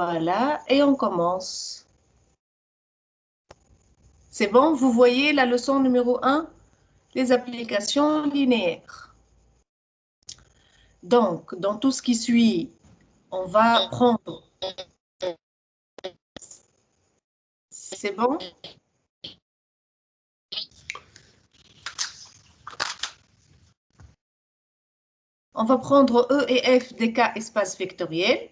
Voilà, et on commence. C'est bon, vous voyez la leçon numéro 1, les applications linéaires. Donc, dans tout ce qui suit, on va prendre... C'est bon? On va prendre E et F des cas espaces vectoriels.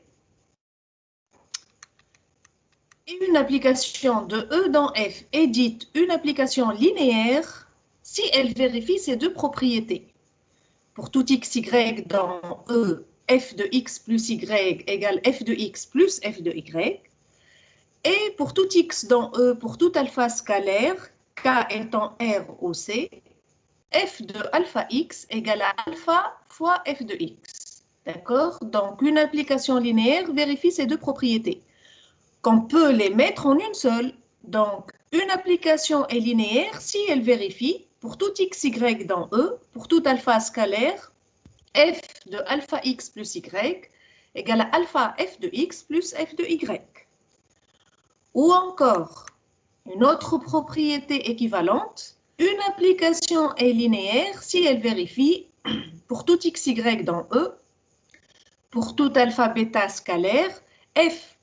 Et une application de E dans F est dite une application linéaire si elle vérifie ces deux propriétés. Pour tout x, y dans E, f de x plus y égale f de x plus f de y. Et pour tout x dans E, pour tout alpha scalaire, k étant R au C, f de alpha x égale à alpha fois f de x. D'accord? Donc, une application linéaire vérifie ces deux propriétés, qu'on peut les mettre en une seule. Donc, une application est linéaire si elle vérifie pour tout x, y dans E, pour tout alpha scalaire, f de alpha x plus y égale à alpha f de x plus f de y. Ou encore, une autre propriété équivalente, une application est linéaire si elle vérifie pour tout x, y dans E, pour tout alpha bêta scalaire, f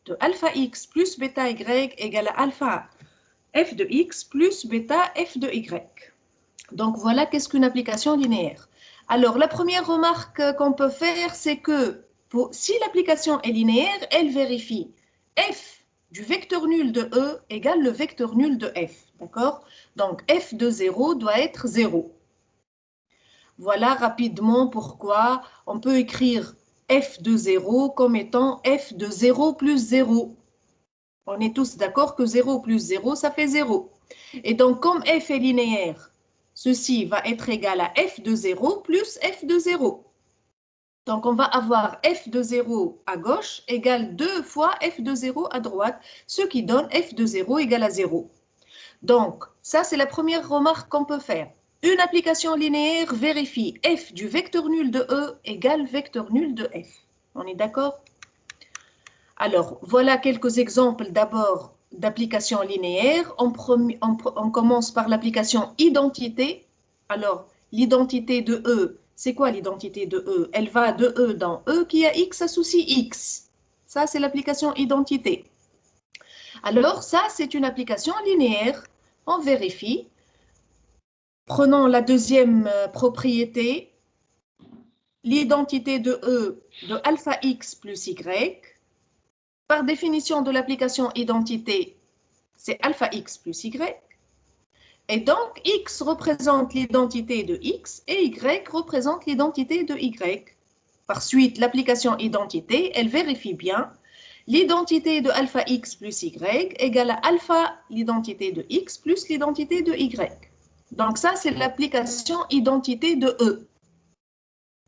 de alpha x plus bêta y égale à alpha f de x plus bêta f de y. Donc voilà qu'est-ce qu'une application linéaire. Alors la première remarque qu'on peut faire, c'est que si l'application est linéaire, elle vérifie f du vecteur nul de E égale le vecteur nul de f. D'accord? Donc f de 0 doit être 0. Voilà rapidement pourquoi on peut écrire f de 0 comme étant f de 0 plus 0. On est tous d'accord que 0 plus 0, ça fait 0. Et donc, comme f est linéaire, ceci va être égal à f de 0 plus f de 0. Donc, on va avoir f de 0 à gauche égale 2 fois f de 0 à droite, ce qui donne f de 0 égale à 0. Donc, ça, c'est la première remarque qu'on peut faire. Une application linéaire vérifie f du vecteur nul de E égale vecteur nul de f. On est d'accord? Alors, voilà quelques exemples d'abord d'applications linéaires. On commence par l'application identité. Alors, l'identité de E, c'est quoi l'identité de E? Elle va de E dans E qui a x associe x. Ça, c'est l'application identité. Alors, ça, c'est une application linéaire. On vérifie. Prenons la deuxième propriété, l'identité de E de alpha x plus y. Par définition de l'application identité, c'est alpha x plus y. Et donc, x représente l'identité de x et y représente l'identité de y. Par suite, l'application identité, elle vérifie bien l'identité de alpha x plus y égale à alpha l'identité de x plus l'identité de y. Donc ça, c'est l'application identité de E.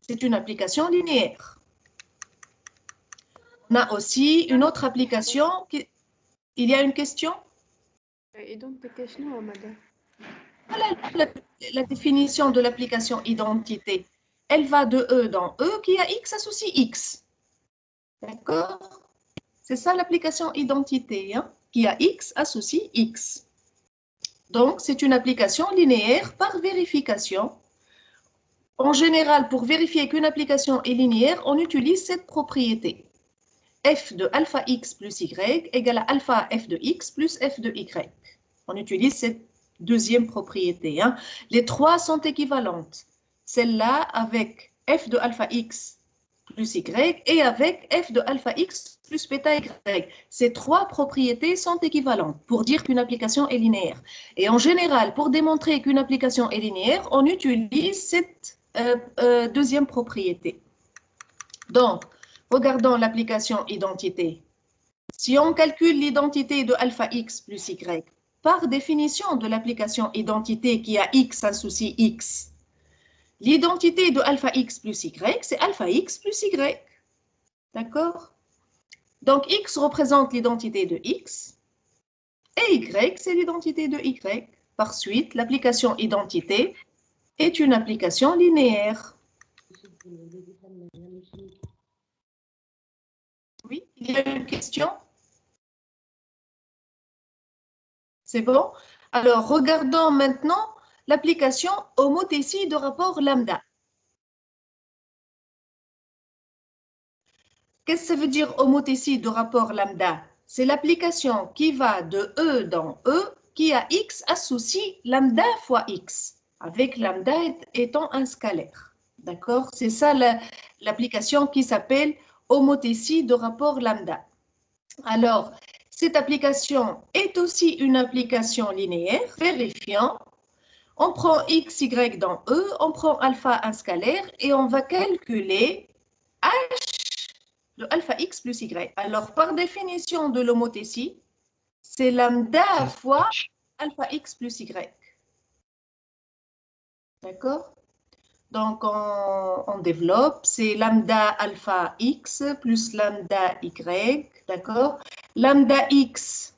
C'est une application linéaire. On a aussi une autre application. Il y a une question? Voilà la définition de l'application identité. Elle va de E dans E qui a x associe x. D'accord? C'est ça l'application identité, hein, qui a x associe x. Donc, c'est une application linéaire par vérification. En général, pour vérifier qu'une application est linéaire, on utilise cette propriété. F de alpha x plus y égale à alpha f de x plus f de y. On utilise cette deuxième propriété. Hein. Les trois sont équivalentes. Celle-là avec f de alpha x plus y et avec f de alpha x plus bêta y. Ces trois propriétés sont équivalentes pour dire qu'une application est linéaire. Et en général, pour démontrer qu'une application est linéaire, on utilise cette deuxième propriété. Donc, regardons l'application identité. Si on calcule l'identité de alpha x plus y, par définition de l'application identité qui a x associe x, l'identité de alpha x plus y, c'est alpha x plus y. D'accord? Donc, x représente l'identité de x et y, c'est l'identité de y. Par suite, l'application identité est une application linéaire. Oui, il y a une question? C'est bon? Alors, regardons maintenant l'application homothétie de rapport lambda. Qu'est-ce que ça veut dire homothétie de rapport lambda? C'est l'application qui va de E dans E, qui a x associe lambda fois x, avec lambda étant un scalaire. D'accord? C'est ça l'application qui s'appelle homothétie de rapport lambda. Alors, cette application est aussi une application linéaire, vérifiant. On prend x, y dans E, on prend alpha, un scalaire, et on va calculer h de alpha x plus y. Alors, par définition de l'homothétie, c'est lambda fois alpha x plus y. D'accord? Donc, on développe, c'est lambda alpha x plus lambda y, d'accord? Lambda x,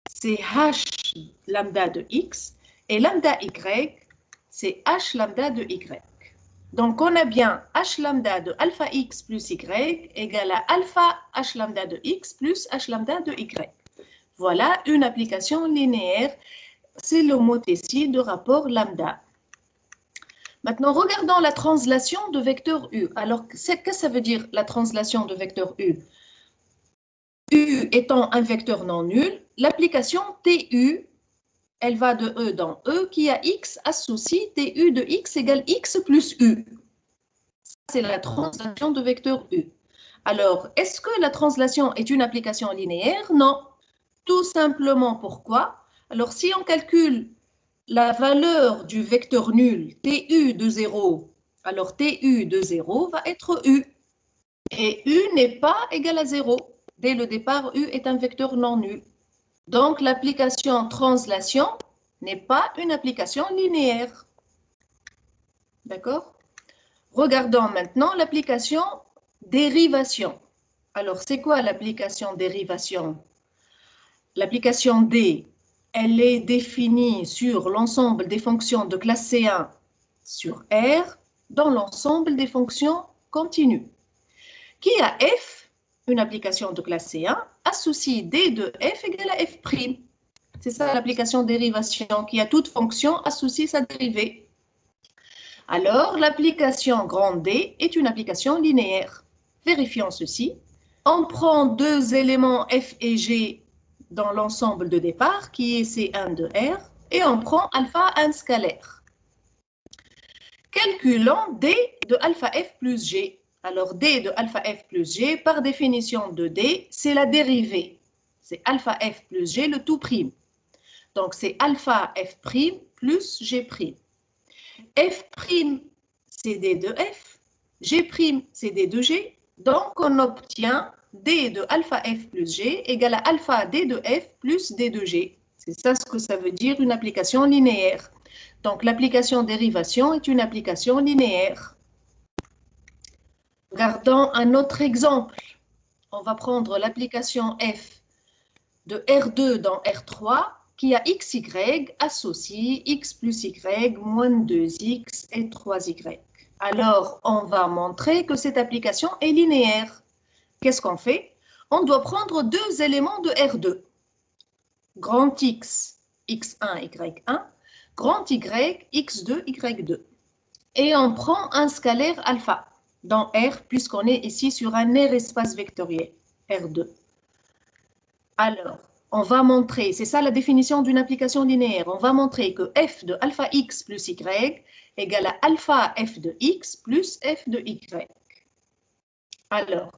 c'est h lambda de x, et lambda y, c'est h lambda de y. Donc, on a bien h lambda de alpha x plus y égale à alpha h lambda de x plus h lambda de y. Voilà une application linéaire, c'est l'homothétie de rapport lambda. Maintenant, regardons la translation de vecteur U. Alors, qu'est-ce que ça veut dire la translation de vecteur U? U étant un vecteur non nul, l'application TU, elle va de E dans E, qui a x associe TU de x égale x plus U. C'est la translation de vecteur U. Alors, est-ce que la translation est une application linéaire? Non. Tout simplement pourquoi? Alors, si on calcule la valeur du vecteur nul, TU de 0, alors TU de 0 va être U. Et U n'est pas égal à 0. Dès le départ, U est un vecteur non nul. Donc, l'application translation n'est pas une application linéaire. D'accord? Regardons maintenant l'application dérivation. Alors, c'est quoi l'application dérivation? L'application D, elle est définie sur l'ensemble des fonctions de classe C1 sur R dans l'ensemble des fonctions continues. Qui a F, une application de classe C1, associe D de F égale à F'. C'est ça l'application dérivation, qui a toute fonction associe sa dérivée. Alors, l'application grand D est une application linéaire. Vérifions ceci. On prend deux éléments F et G dans l'ensemble de départ, qui est C1 de R, et on prend alpha, un scalaire. Calculons D de alpha F plus G. Alors, D de alpha F plus G, par définition de D, c'est la dérivée. C'est alpha F plus G, le tout prime. Donc, c'est alpha F' plus G'. F', c'est D de F. G', c'est D de G. Donc, on obtient D de alpha F plus G égale à alpha D de F plus D de G. C'est ça ce que ça veut dire une application linéaire. Donc, l'application dérivation est une application linéaire. Regardons un autre exemple. On va prendre l'application F de R2 dans R3 qui a xy associe x plus y moins 2x et 3y. Alors, on va montrer que cette application est linéaire. Qu'est-ce qu'on fait? On doit prendre deux éléments de R2. Grand X, x1, y1, grand Y, x2, y2. Et on prend un scalaire alpha dans R, puisqu'on est ici sur un R espace vectoriel, R2. Alors, on va montrer, c'est ça la définition d'une application linéaire, on va montrer que f de alpha x plus y égale à alpha f de x plus f de y. Alors,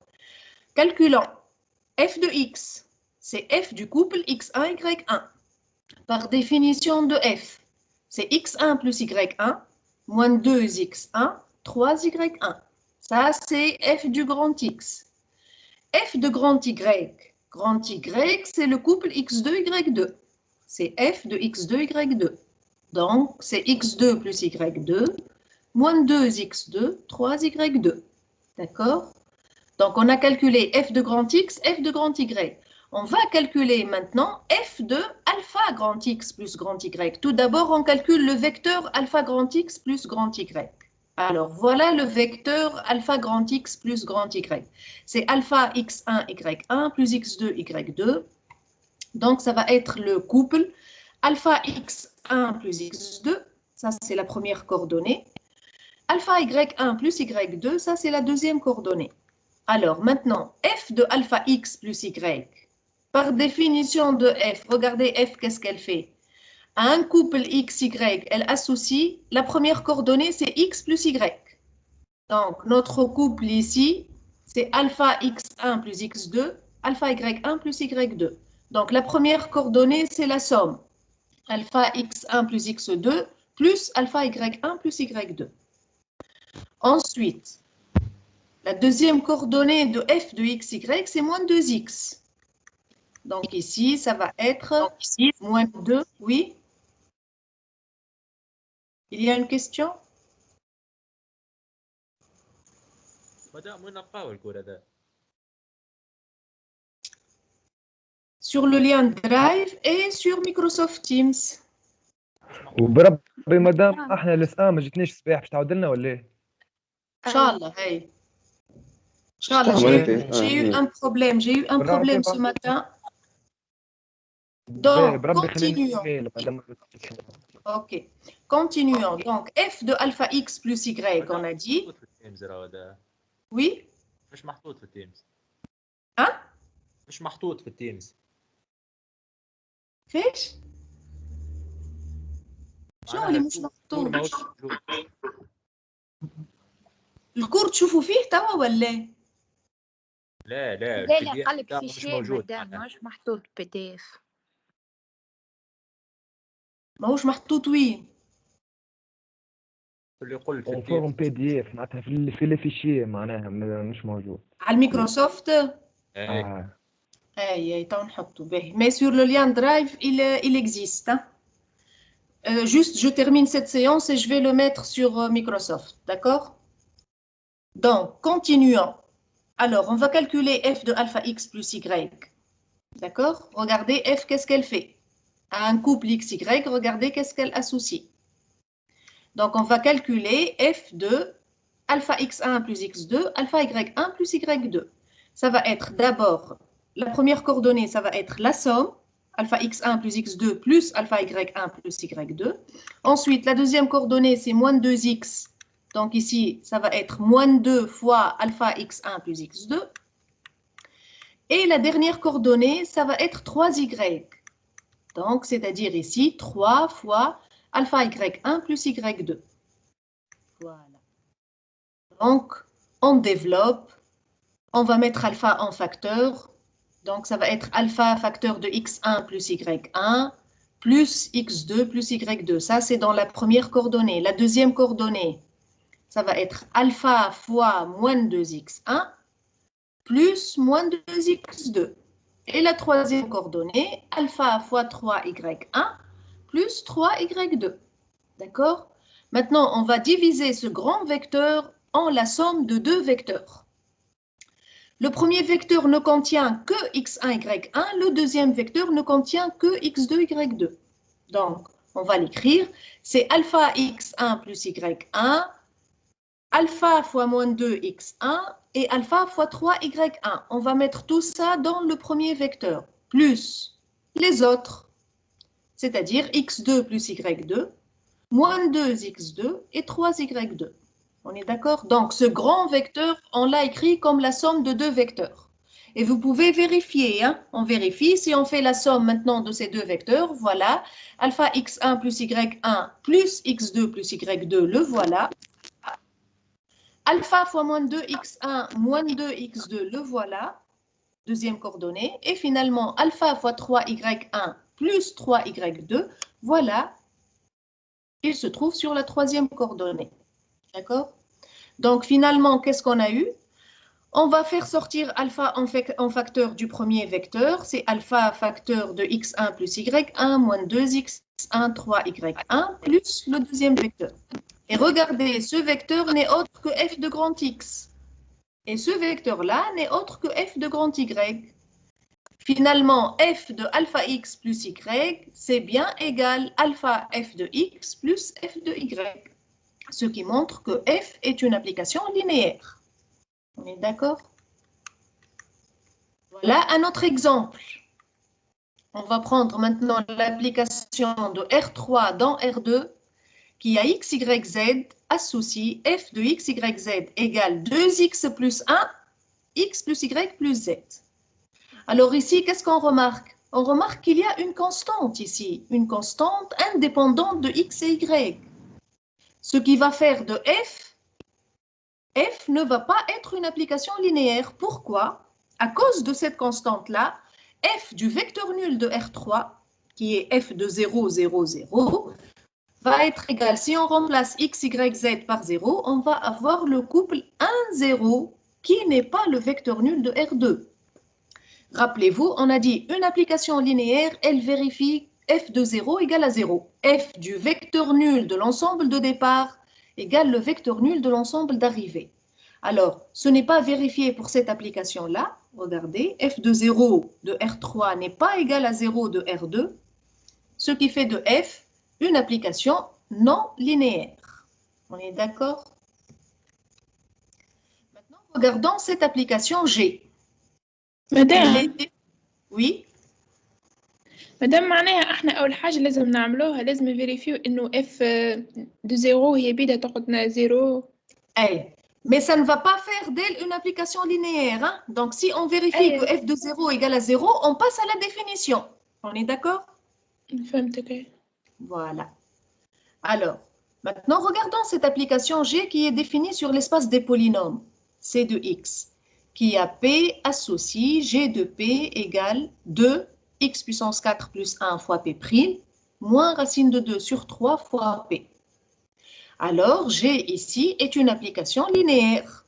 calculons f de x, c'est f du couple x1, y1. Par définition de f, c'est x1 plus y1, moins 2x1, 3y1. Ça, c'est f du grand X. F de grand Y, c'est le couple x2, y2. C'est f de x2, y2. Donc, c'est x2 plus y2, moins 2x2, 3y2. D'accord? Donc, on a calculé f de grand X, f de grand Y. On va calculer maintenant f de alpha grand X plus grand Y. Tout d'abord, on calcule le vecteur alpha grand X plus grand Y. Alors, voilà le vecteur alpha grand X plus grand Y. C'est alpha x1, y1 plus x2, y2. Donc, ça va être le couple alpha x1 plus x2. Ça, c'est la première coordonnée. Alpha y1 plus y2, ça, c'est la deuxième coordonnée. Alors, maintenant, f de alpha x plus y. Par définition de f, regardez f, qu'est-ce qu'elle fait? À un couple x, y, elle associe, la première coordonnée, c'est x plus y. Donc, notre couple ici, c'est alpha x1 plus x2, alpha y1 plus y2. Donc, la première coordonnée, c'est la somme. Alpha x1 plus x2 plus alpha y1 plus y2. Ensuite, la deuxième coordonnée de f de x, y, c'est moins 2x. Donc, ici, ça va être moins 2. Oui? Il y a une question? Sur le lien Drive et sur Microsoft Teams. وبربي مدام احنا لسه ما جتنيش الصباح باش تعاود لنا ولا ايه؟ Inch'Allah, hey. Inch'Allah, j'ai eu un problème. J'ai eu un problème ce matin. Donc, بربي خليني continuons. ايميل مدام. Ok. Continuons. Donc, f de alpha x plus y, on a dit. Oui? مش محطوط في التيمز. Hein? مش محطوط في التيمز. فيش؟ شنو اللي مش محطوط؟ الكور تشوفوا فيه توا ولا؟ لا لا لا قلب في مش شيء موجود. مادام مش محطوط PDF. ماهوش محطوط وين؟ اللي يقول في اون فورم التيمز. PDF معناتها في لي فيشي معناها مش موجود. على الميكروسوفت؟ اي تو نحطو به. Mais sur le lien Drive, il existe. Hein? Juste, je termine cette séance et je vais le mettre sur Microsoft. D'accord? Donc, continuons. Alors, on va calculer f de alpha x plus y. D'accord? Regardez f, qu'est-ce qu'elle fait? À un couple xy, regardez qu'est-ce qu'elle associe. Donc, on va calculer f de alpha x1 plus x2, alpha y1 plus y2. Ça va être d'abord, la première coordonnée, ça va être la somme, alpha x1 plus x2 plus alpha y1 plus y2. Ensuite, la deuxième coordonnée, c'est moins 2x. Donc ici, ça va être moins 2 fois alpha x1 plus x2. Et la dernière coordonnée, ça va être 3y. Donc, c'est-à-dire ici, 3 fois alpha y1 plus y2. Voilà. Donc, on développe. On va mettre alpha en facteur. Donc, ça va être alpha facteur de x1 plus y1 plus x2 plus y2. Ça, c'est dans la première coordonnée. La deuxième coordonnée, ça va être alpha fois moins 2x1 plus moins 2x2. Et la troisième coordonnée, alpha fois 3y1 plus 3y2. D'accord? Maintenant, on va diviser ce grand vecteur en la somme de deux vecteurs. Le premier vecteur ne contient que x1, y1. Le deuxième vecteur ne contient que x2, y2. Donc, on va l'écrire. C'est alpha x1 plus y1, alpha fois moins 2x1 et alpha fois 3y1. On va mettre tout ça dans le premier vecteur, plus les autres, c'est-à-dire x2 plus y2, moins 2x2 et 3y2. On est d'accord? Donc, ce grand vecteur, on l'a écrit comme la somme de deux vecteurs. Et vous pouvez vérifier, hein? On vérifie, si on fait la somme maintenant de ces deux vecteurs, voilà, alpha x1 plus y1 plus x2 plus y2, le voilà. Alpha fois moins 2x1 moins 2x2, le voilà, deuxième coordonnée. Et finalement, alpha fois 3y1 plus 3y2, voilà, il se trouve sur la troisième coordonnée. D'accord? Donc, finalement, qu'est-ce qu'on a eu? On va faire sortir alpha en facteur du premier vecteur. C'est alpha facteur de x1 plus y1 moins 2x1 3y1 plus le deuxième vecteur. Et regardez, ce vecteur n'est autre que f de grand x. Et ce vecteur-là n'est autre que f de grand y. Finalement, f de alpha x plus y, c'est bien égal alpha f de x plus f de y. Ce qui montre que f est une application linéaire. On est d'accord? Voilà un autre exemple. On va prendre maintenant l'application de R3 dans R2 qui a x, y, z associe f de x, y, z égale 2x plus 1, x plus y plus z. Alors ici, qu'est-ce qu'on remarque? On remarque qu'il y a une constante ici, une constante indépendante de x et y. Ce qui va faire de f ne va pas être une application linéaire. Pourquoi? À cause de cette constante-là, f du vecteur nul de R3, qui est f de 0, 0, 0, va être égal, si on remplace x, y, z par 0, on va avoir le couple 1, 0, qui n'est pas le vecteur nul de R2. Rappelez-vous, on a dit une application linéaire, elle vérifie f de 0 égale à 0. F du vecteur nul de l'ensemble de départ égale le vecteur nul de l'ensemble d'arrivée. Alors, ce n'est pas vérifié pour cette application-là. Regardez, f de 0 de R3 n'est pas égal à 0 de R2, ce qui fait de f une application non linéaire. On est d'accord? Maintenant, regardons cette application G. مدام Oui, معناها احنا اول حاجه لازم نعملوها لازم نفيريفيو انه اف دو زيرو هي بيدا تقعدنا زيرو. hey. Mais ça ne va pas faire d'elle une application linéaire. Hein? Donc, si on vérifie que f de 0 égale à 0, on passe à la définition. On est d'accord? فهمتك. Voilà. Alors, maintenant, regardons cette application G qui est définie sur l'espace des polynômes, C de x, qui a P associe G de P égale 2 x puissance 4 plus 1 fois P' moins racine de 2 sur 3 fois P. Alors, G ici est une application linéaire.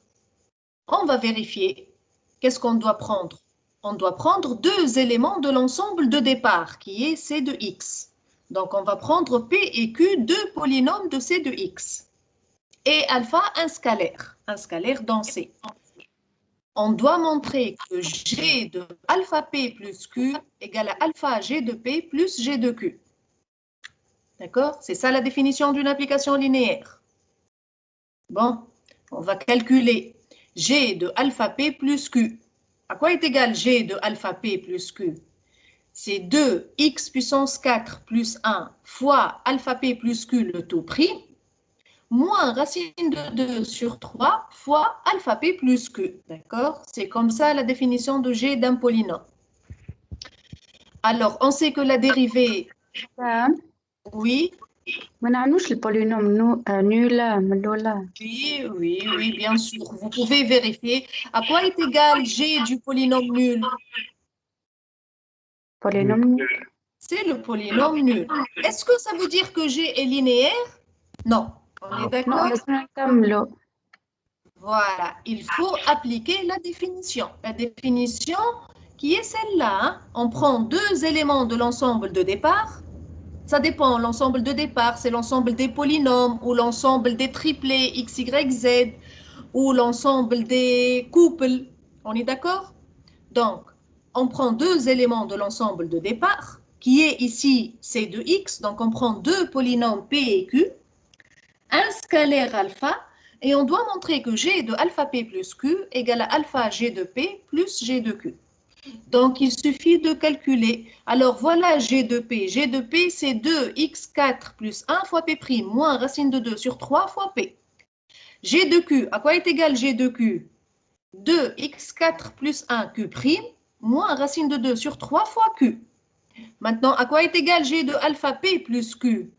On va vérifier. Qu'est-ce qu'on doit prendre? On doit prendre deux éléments de l'ensemble de départ, qui est C de x. Donc, on va prendre P et Q, deux polynômes de C de x. Et alpha, un scalaire dans C. On doit montrer que G de alpha P plus Q égale à alpha G de P plus G de Q. D'accord? C'est ça la définition d'une application linéaire. Bon, on va calculer G de alpha P plus Q. À quoi est égal G de alpha P plus Q? C'est 2x puissance 4 plus 1 fois alpha P plus Q le tout pris, moins racine de 2 sur 3 fois alpha P plus Q. D'accord? C'est comme ça la définition de G d'un polynôme. Alors, on sait que la dérivée... Oui. ما نعملوش البولينوم نولا من الأولى. Oui, bien sûr. Vous pouvez vérifier. À quoi est égal G du polynôme nul? بولينوم C'est le polynôme nul. Est-ce que ça veut dire que G est linéaire? Non. On est d'accord? لازم نكملو. Voilà. Il faut appliquer la définition. La définition qui est celle-là. Hein? On prend deux éléments de l'ensemble de départ. Ça dépend. L'ensemble de départ, c'est l'ensemble des polynômes ou l'ensemble des triplés x, y, z ou l'ensemble des couples. On est d'accord? Donc, on prend deux éléments de l'ensemble de départ, qui est ici C de x, donc on prend deux polynômes P et Q, un scalaire alpha, et on doit montrer que G de alpha P plus Q égale à alpha G de P plus G de Q. Donc, il suffit de calculer. Alors, voilà G de P. G de P, c'est 2x4 plus 1 fois P' moins racine de 2 sur 3 fois P. G de Q, à quoi est égal G de Q? 2x4 plus 1 Q' moins racine de 2 sur 3 fois Q. Maintenant, à quoi est égal G de alpha P plus Q?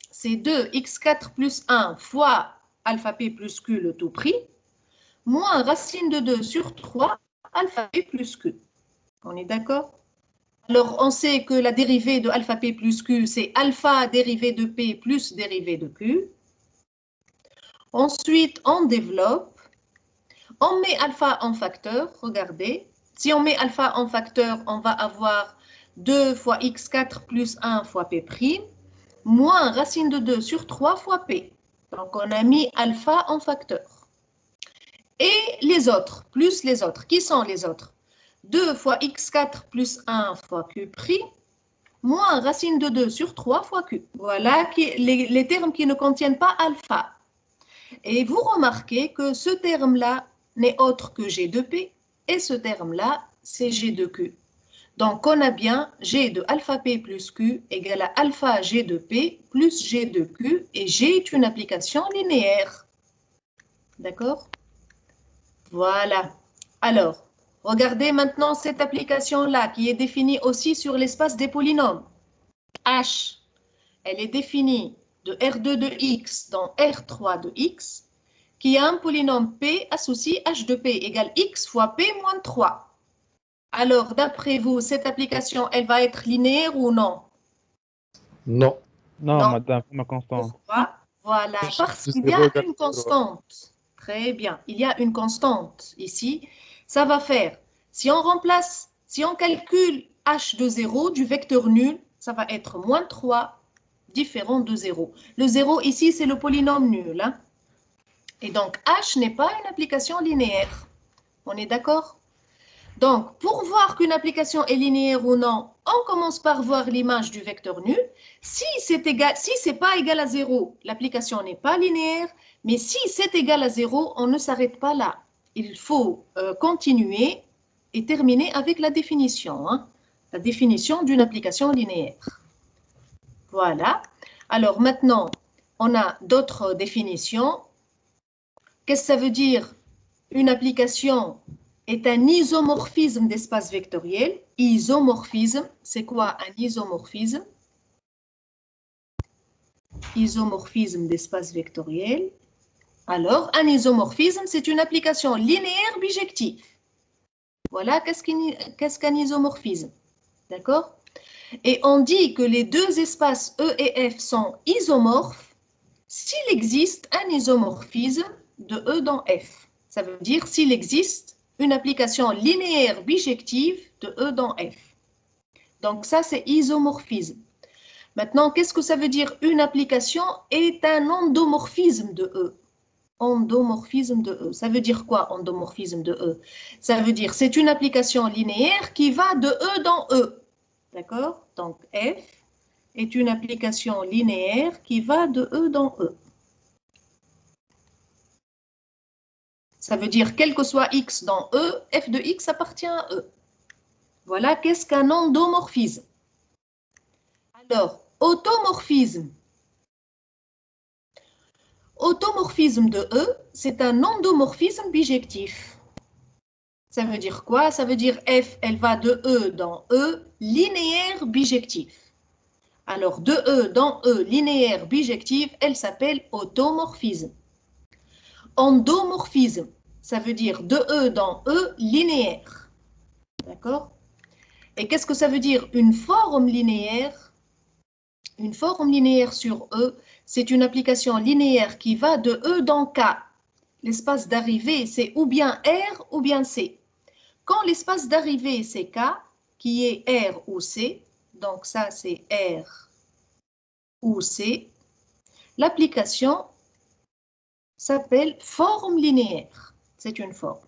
C'est 2x4 plus 1 fois alpha P plus Q le tout pris, moins racine de 2 sur 3 alpha P plus Q. On est d'accord? Alors, on sait que la dérivée de alpha P plus Q, c'est alpha dérivée de P plus dérivée de Q. Ensuite, on développe. On met alpha en facteur, regardez. Si on met alpha en facteur, on va avoir 2 fois x4 plus 1 fois P', moins racine de 2 sur 3 fois P. Donc, on a mis alpha en facteur. Et les autres, plus les autres. Qui sont les autres? 2 fois x4 plus 1 fois Q', moins racine de 2 sur 3 fois Q. Voilà les termes qui ne contiennent pas alpha. Et vous remarquez que ce terme-là n'est autre que G de P et ce terme-là, c'est G de Q. Donc, on a bien G de alpha P plus Q égale à alpha G de P plus G de Q et G est une application linéaire. D'accord? Voilà. Alors, regardez maintenant cette application-là qui est définie aussi sur l'espace des polynômes. H, elle est définie de R2 de X dans R3 de X qui a un polynôme P associé H de P égale X fois P moins 3. Alors, d'après vous, cette application, elle va être linéaire ou non? Non. Non, Non. madame, ma constante. Pourquoi? Voilà, H parce de qu'il y zéro a égale une zéro. constante. Très bien, il y a une constante ici. Ça va faire, si on remplace, si on calcule H de 0 du vecteur nul, ça va être moins 3 différent de 0. Le 0 ici, c'est le polynôme nul. Hein? Et donc, H n'est pas une application linéaire. On est d'accord? Donc, pour voir qu'une application est linéaire ou non, on commence par voir l'image du vecteur nul. Si c'est pas égal à 0, l'application n'est pas linéaire, mais si c'est égal à 0, on ne s'arrête pas là. Il faut continuer et terminer avec la définition. Hein, la définition d'une application linéaire. Voilà. Alors maintenant, on a d'autres définitions. Qu'est-ce que ça veut dire? Une application est un isomorphisme d'espace vectoriel. Isomorphisme, c'est quoi un isomorphisme? Isomorphisme d'espace vectoriel. Alors, un isomorphisme, c'est une application linéaire bijective. Voilà, qu'est-ce qu'un isomorphisme? D'accord? Et on dit que les deux espaces E et F sont isomorphes s'il existe un isomorphisme de E dans F. Ça veut dire s'il existe une application linéaire bijective de E dans F. Donc ça, c'est isomorphisme. Maintenant, qu'est-ce que ça veut dire? Une application est un endomorphisme de E. Endomorphisme de E. Ça veut dire quoi, endomorphisme de E? Ça veut dire c'est une application linéaire qui va de E dans E. D'accord? Donc F est une application linéaire qui va de E dans E. Ça veut dire, quel que soit X dans E, F de X appartient à E. Voilà, qu'est-ce qu'un endomorphisme? Alors, automorphisme. Automorphisme de E, c'est un endomorphisme bijectif. Ça veut dire quoi? Ça veut dire F, elle va de E dans E, linéaire bijectif. Alors, de E dans E, linéaire bijectif, elle s'appelle automorphisme. Endomorphisme, ça veut dire de E dans E, linéaire. D'accord? Et qu'est-ce que ça veut dire une forme linéaire? Une forme linéaire sur E, c'est une application linéaire qui va de E dans K. L'espace d'arrivée, c'est ou bien R ou bien C. Quand l'espace d'arrivée, c'est K, qui est R ou C, donc ça c'est R ou C, l'application s'appelle forme linéaire. C'est une forme.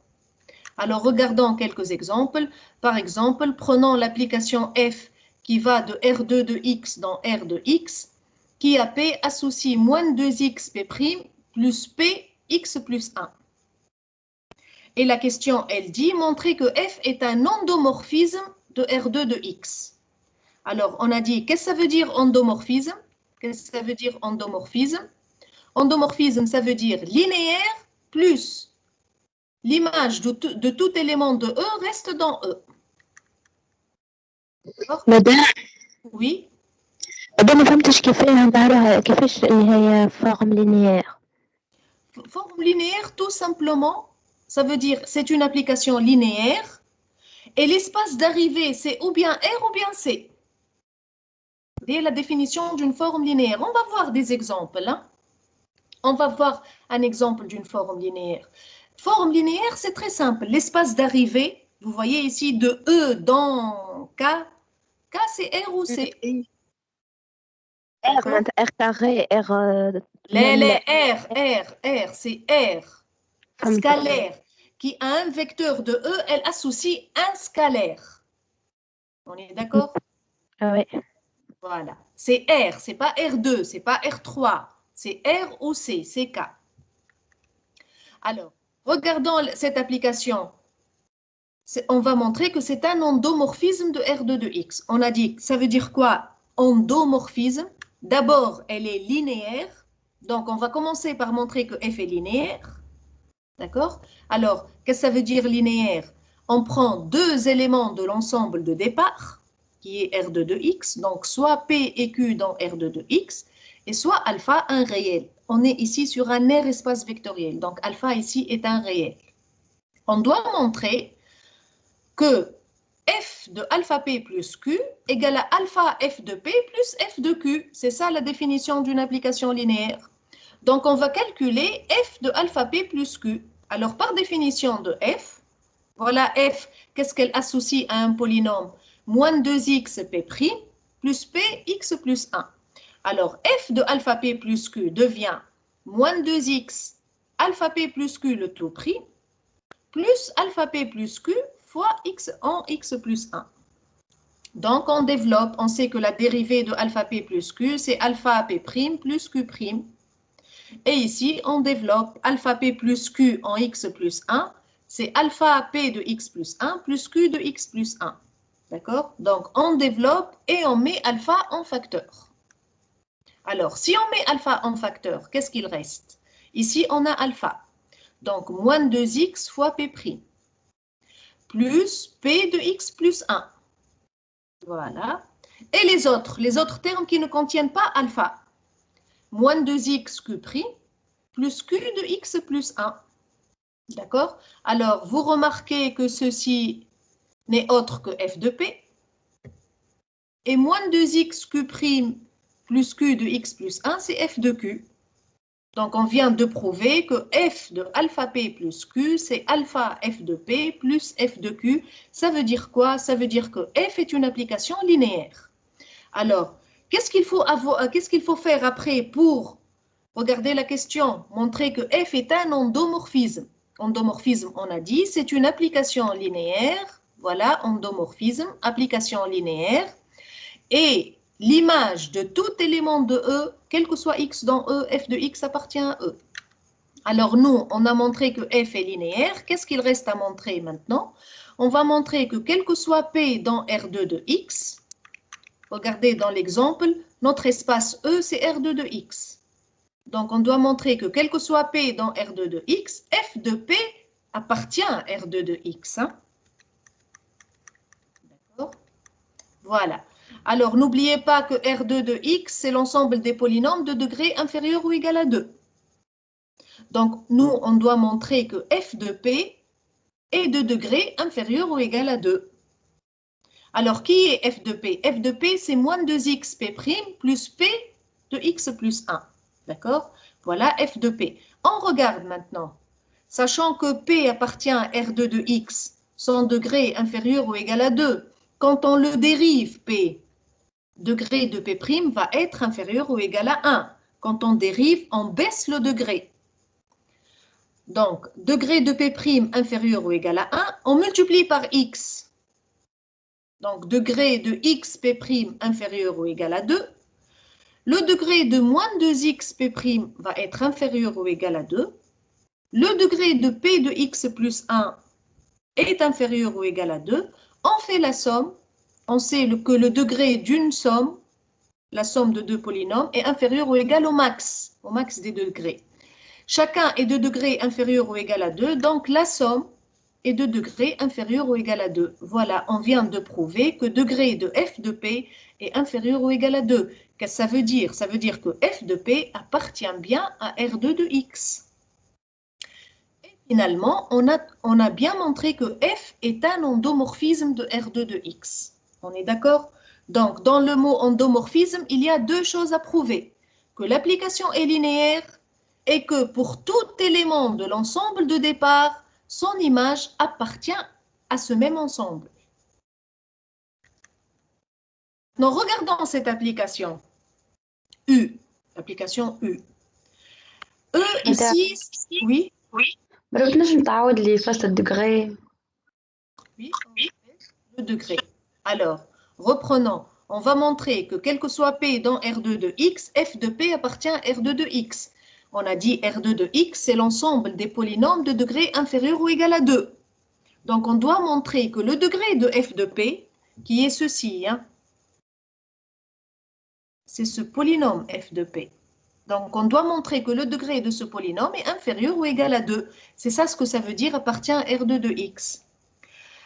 Alors, regardons quelques exemples. Par exemple, prenons l'application F qui va de R2 de X dans R de X, qui a P associé moins 2X P' plus P X plus 1. Et la question, elle dit, montrer que F est un endomorphisme de R2 de X. Alors, on a dit, qu'est-ce que ça veut dire endomorphisme? Qu'est-ce que ça veut dire endomorphisme? Endomorphisme, ça veut dire linéaire plus l'image de tout élément de E reste dans E. مدام Oui. ما فهمتش كيفاش اللي هي فورم لينيير. Forme linéaire, tout simplement, ça veut dire c'est une application linéaire et l'espace d'arrivée, c'est ou bien R ou bien C. C'est la définition d'une forme linéaire. On va voir des exemples. Hein? On va voir un exemple d'une forme linéaire. Forme linéaire, c'est très simple. L'espace d'arrivée, vous voyez ici de E dans K. K, c'est R ou C? R معناتها R carré R R, c'est R. Scalaire, qui a un vecteur de E, elle associe un scalaire. On est d'accord? oui. Voilà. C'est R, c'est pas R2, c'est pas R3, c'est R ou C, c'est K. Alors, regardons cette application. On va montrer que c'est un endomorphisme de R2 de X. On a dit, ça veut dire quoi? Endomorphisme. D'abord, elle est linéaire. Donc, on va commencer par montrer que F est linéaire. D'accord? Alors, qu'est-ce que ça veut dire linéaire? On prend deux éléments de l'ensemble de départ, qui est R2 de X, donc soit P et Q dans R2 de X, et soit alpha un réel. On est ici sur un R espace vectoriel, donc alpha ici est un réel. On doit montrer que f de alpha p plus q égale à alpha f de p plus f de q. C'est ça la définition d'une application linéaire. Donc, on va calculer f de alpha p plus q. Alors, par définition de f, voilà f, qu'est-ce qu'elle associe à un polynôme? Moins 2x p' plus p x plus 1. Alors, f de alpha p plus q devient moins 2x alpha p plus q le tout pris plus alpha p plus q fois x en x plus 1. Donc, on développe, on sait que la dérivée de alpha p plus q, c'est alpha p' plus q'. Et ici, on développe alpha p plus q en x plus 1, c'est alpha p de x plus 1 plus q de x plus 1. D'accord? Donc, on développe et on met alpha en facteur. Alors, si on met alpha en facteur, qu'est-ce qu'il reste? Ici, on a alpha. Donc, moins 2x fois p', plus p de x plus 1. Voilà. Et les autres termes qui ne contiennent pas alpha. Moins 2x q' plus q de x plus 1. D'accord? Alors, vous remarquez que ceci n'est autre que f de p. Et moins 2x q' plus q de x plus 1, c'est f de q. Donc, on vient de prouver que f de alpha p plus q, c'est alpha f de p plus f de q. Ça veut dire quoi? Ça veut dire que f est une application linéaire. Alors, qu'est-ce qu'il faut faire après pour regarder la question? Montrer que f est un endomorphisme. Endomorphisme, on a dit, c'est une application linéaire. Voilà, endomorphisme, application linéaire. Et l'image de tout élément de E, quel que soit x dans E, f de x appartient à E. Alors nous, on a montré que f est linéaire. Qu'est-ce qu'il reste à montrer maintenant? On va montrer que quel que soit P dans R2 de x, regardez dans l'exemple, notre espace E, c'est R2 de x. Donc on doit montrer que quel que soit P dans R2 de x, f de P appartient à R2 de x. Hein? D'accord? Voilà. Alors, n'oubliez pas que R2 de x, c'est l'ensemble des polynômes de degré inférieur ou égal à 2. Donc, nous, on doit montrer que f de p est de degré inférieur ou égal à 2. Alors, qui est f de p? F de p, c'est moins 2x p' plus p de x plus 1. D'accord? Voilà f de p. On regarde maintenant. Sachant que p appartient à R2 de x, son degré inférieur ou égal à 2, quand on le dérive p, degré de p' va être inférieur ou égal à 1. Quand on dérive, on baisse le degré. Donc, degré de p' inférieur ou égal à 1, on multiplie par x. Donc, degré de x p' inférieur ou égal à 2. Le degré de moins 2x p' va être inférieur ou égal à 2. Le degré de p de x plus 1 est inférieur ou égal à 2. On fait la somme. On sait que le degré d'une somme, la somme de deux polynômes, est inférieur ou égal au max des degrés. Chacun est de degré inférieur ou égal à 2, donc la somme est de degré inférieur ou égal à 2. Voilà, on vient de prouver que degré de f de p est inférieur ou égal à 2. Qu'est-ce que ça veut dire? Ça veut dire que f de p appartient bien à R2 de x. Finalement, on a bien montré que f est un endomorphisme de R2 de x. On est d'accord? Donc, dans le mot endomorphisme, il y a deux choses à prouver. Que l'application est linéaire et que pour tout élément de l'ensemble de départ, son image appartient à ce même ensemble. Nous regardons cette application. U, l'application U. E ici, oui. بس نجم تعاود لي فاست الدغري. Oui, le degré. Alors, reprenons. On va montrer que quel que soit P dans R2 de X, F de P appartient à R2 de X. On a dit R2 de x, c'est l'ensemble des polynômes de degré inférieur ou égal à 2. Donc, on doit montrer que le degré de f de p, qui est ceci, hein, c'est ce polynôme f de p. Donc, on doit montrer que le degré de ce polynôme est inférieur ou égal à 2. C'est ça ce que ça veut dire appartient à R2 de x.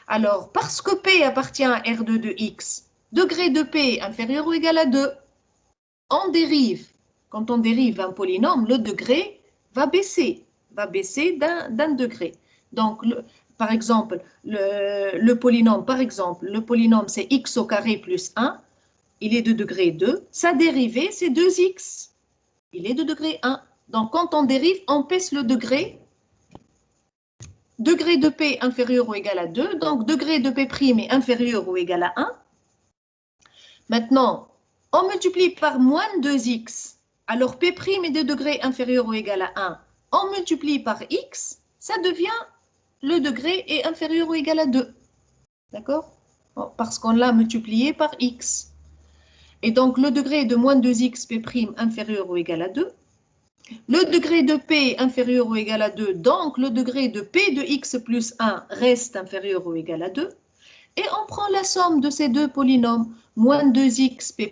Alors, parce que p appartient à R2 de x, degré de p inférieur ou égal à 2, on dérive. Quand on dérive un polynôme, le degré va baisser d'un degré. Donc, par exemple, le polynôme, c'est x au carré plus 1, il est de degré 2. Sa dérivée, c'est 2x, il est de degré 1. Donc, quand on dérive, on baisse le degré. Degré de p inférieur ou égal à 2, donc degré de p' est inférieur ou égal à 1. Maintenant, on multiplie par moins 2x, alors p' est de degré inférieur ou égal à 1. On multiplie par x, ça devient le degré est inférieur ou égal à 2. D'accord? Parce qu'on l'a multiplié par x. Et donc, le degré de moins 2x p' inférieur ou égal à 2. Le degré de p inférieur ou égal à 2, donc le degré de p de x plus 1 reste inférieur ou égal à 2. Et on prend la somme de ces deux polynômes, moins 2x p'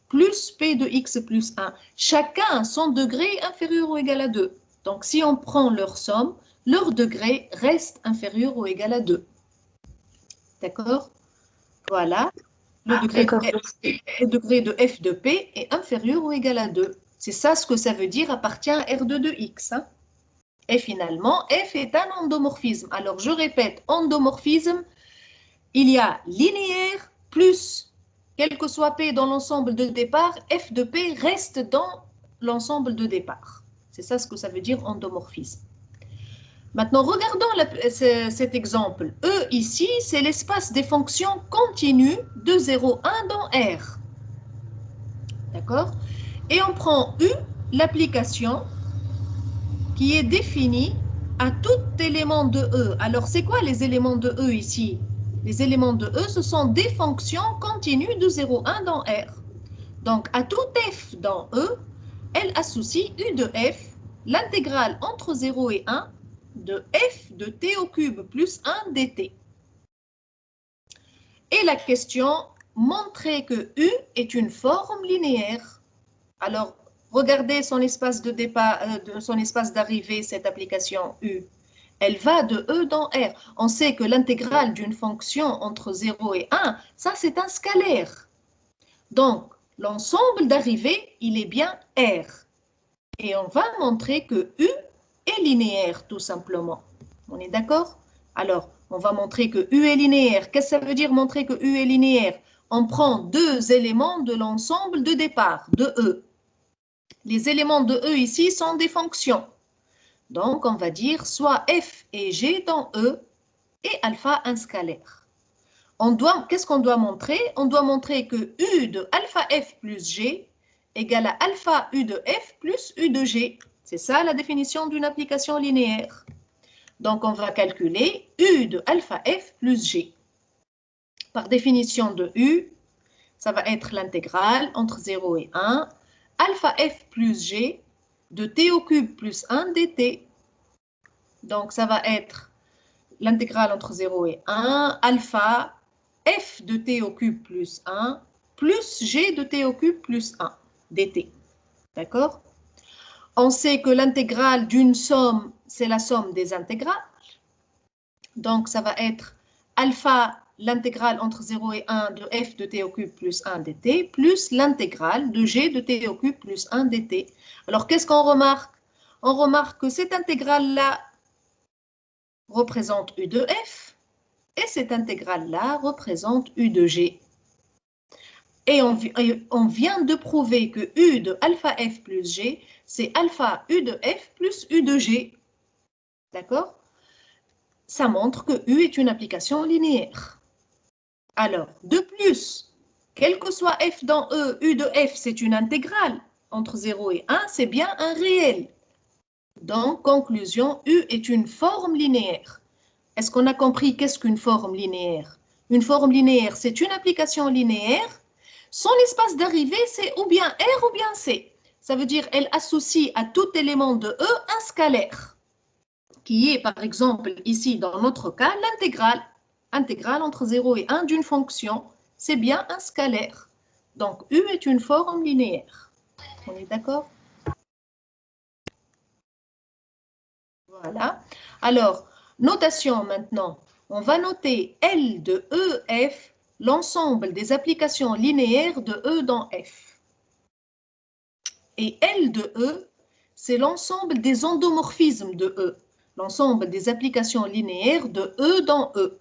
plus p de x plus 1. Chacun son degré inférieur ou égal à 2. Donc, si on prend leur somme, leur degré reste inférieur ou égal à 2. D'accord? Voilà. Le degré de f de p est inférieur ou égal à 2. C'est ça ce que ça veut dire appartient à R2 de x. Hein. Et finalement, f est un endomorphisme. Alors, je répète, endomorphisme, il y a linéaire plus, quel que soit p dans l'ensemble de départ, f de p reste dans l'ensemble de départ. C'est ça ce que ça veut dire endomorphisme. Maintenant, regardons cet exemple. E ici, c'est l'espace des fonctions continues de 0, 1 dans R. D'accord? Et on prend U, l'application, qui est définie à tout élément de E. Alors, c'est quoi les éléments de E ici? Les éléments de E, ce sont des fonctions continues de 0, 1 dans R. Donc, à tout f dans E, elle associe U de f, l'intégrale entre 0 et 1, de f de t au cube plus 1 dt. Et la question, montrer que U est une forme linéaire. Alors, regardez son espace de départ, son espace d'arrivée, cette application U. Elle va de E dans R. On sait que l'intégrale d'une fonction entre 0 et 1, ça c'est un scalaire. Donc, l'ensemble d'arrivée, il est bien R. Et on va montrer que U est linéaire, tout simplement. On est d'accord? Alors, on va montrer que U est linéaire. Qu'est-ce que ça veut dire montrer que U est linéaire? On prend deux éléments de l'ensemble de départ, de E. Les éléments de E ici sont des fonctions. Donc, on va dire soit f et g dans E et alpha un scalaire. Qu'est-ce qu'on doit montrer? On doit montrer que U de alpha f plus g égale à alpha U de f plus U de g. C'est ça la définition d'une application linéaire. Donc, on va calculer U de alpha f plus g. Par définition de U, ça va être l'intégrale entre 0 et 1, alpha f plus g de t au cube plus 1 dt. Donc, ça va être l'intégrale entre 0 et 1, alpha f de t au cube plus 1 plus g de t au cube plus 1 dt. D'accord? On sait que l'intégrale d'une somme, c'est la somme des intégrales. Donc, ça va être alpha, l'intégrale entre 0 et 1 de f de t au cube plus 1 dt, plus l'intégrale de g de t au cube plus 1 dt. Alors, qu'est-ce qu'on remarque? On remarque que cette intégrale-là représente U de f, et cette intégrale-là représente U de g. Et on vient de prouver que U de alpha f plus g, c'est alpha U de f plus U de g. D'accord? Ça montre que U est une application linéaire. Alors, de plus, quel que soit f dans E, U de f, c'est une intégrale. Entre 0 et 1, c'est bien un réel. Donc, conclusion, U est une forme linéaire. Est-ce qu'on a compris qu'est-ce qu'une forme linéaire? Une forme linéaire, c'est une application linéaire. Son espace d'arrivée, c'est ou bien R ou bien C. Ça veut dire elle associe à tout élément de E un scalaire, qui est par exemple ici dans notre cas l'intégrale. Intégrale entre 0 et 1 d'une fonction, c'est bien un scalaire. Donc U est une forme linéaire. On est d'accord? Voilà. Alors, notation maintenant. On va noter L de EF, l'ensemble des applications linéaires de E dans F. Et L de E, c'est l'ensemble des endomorphismes de E, l'ensemble des applications linéaires de E dans E.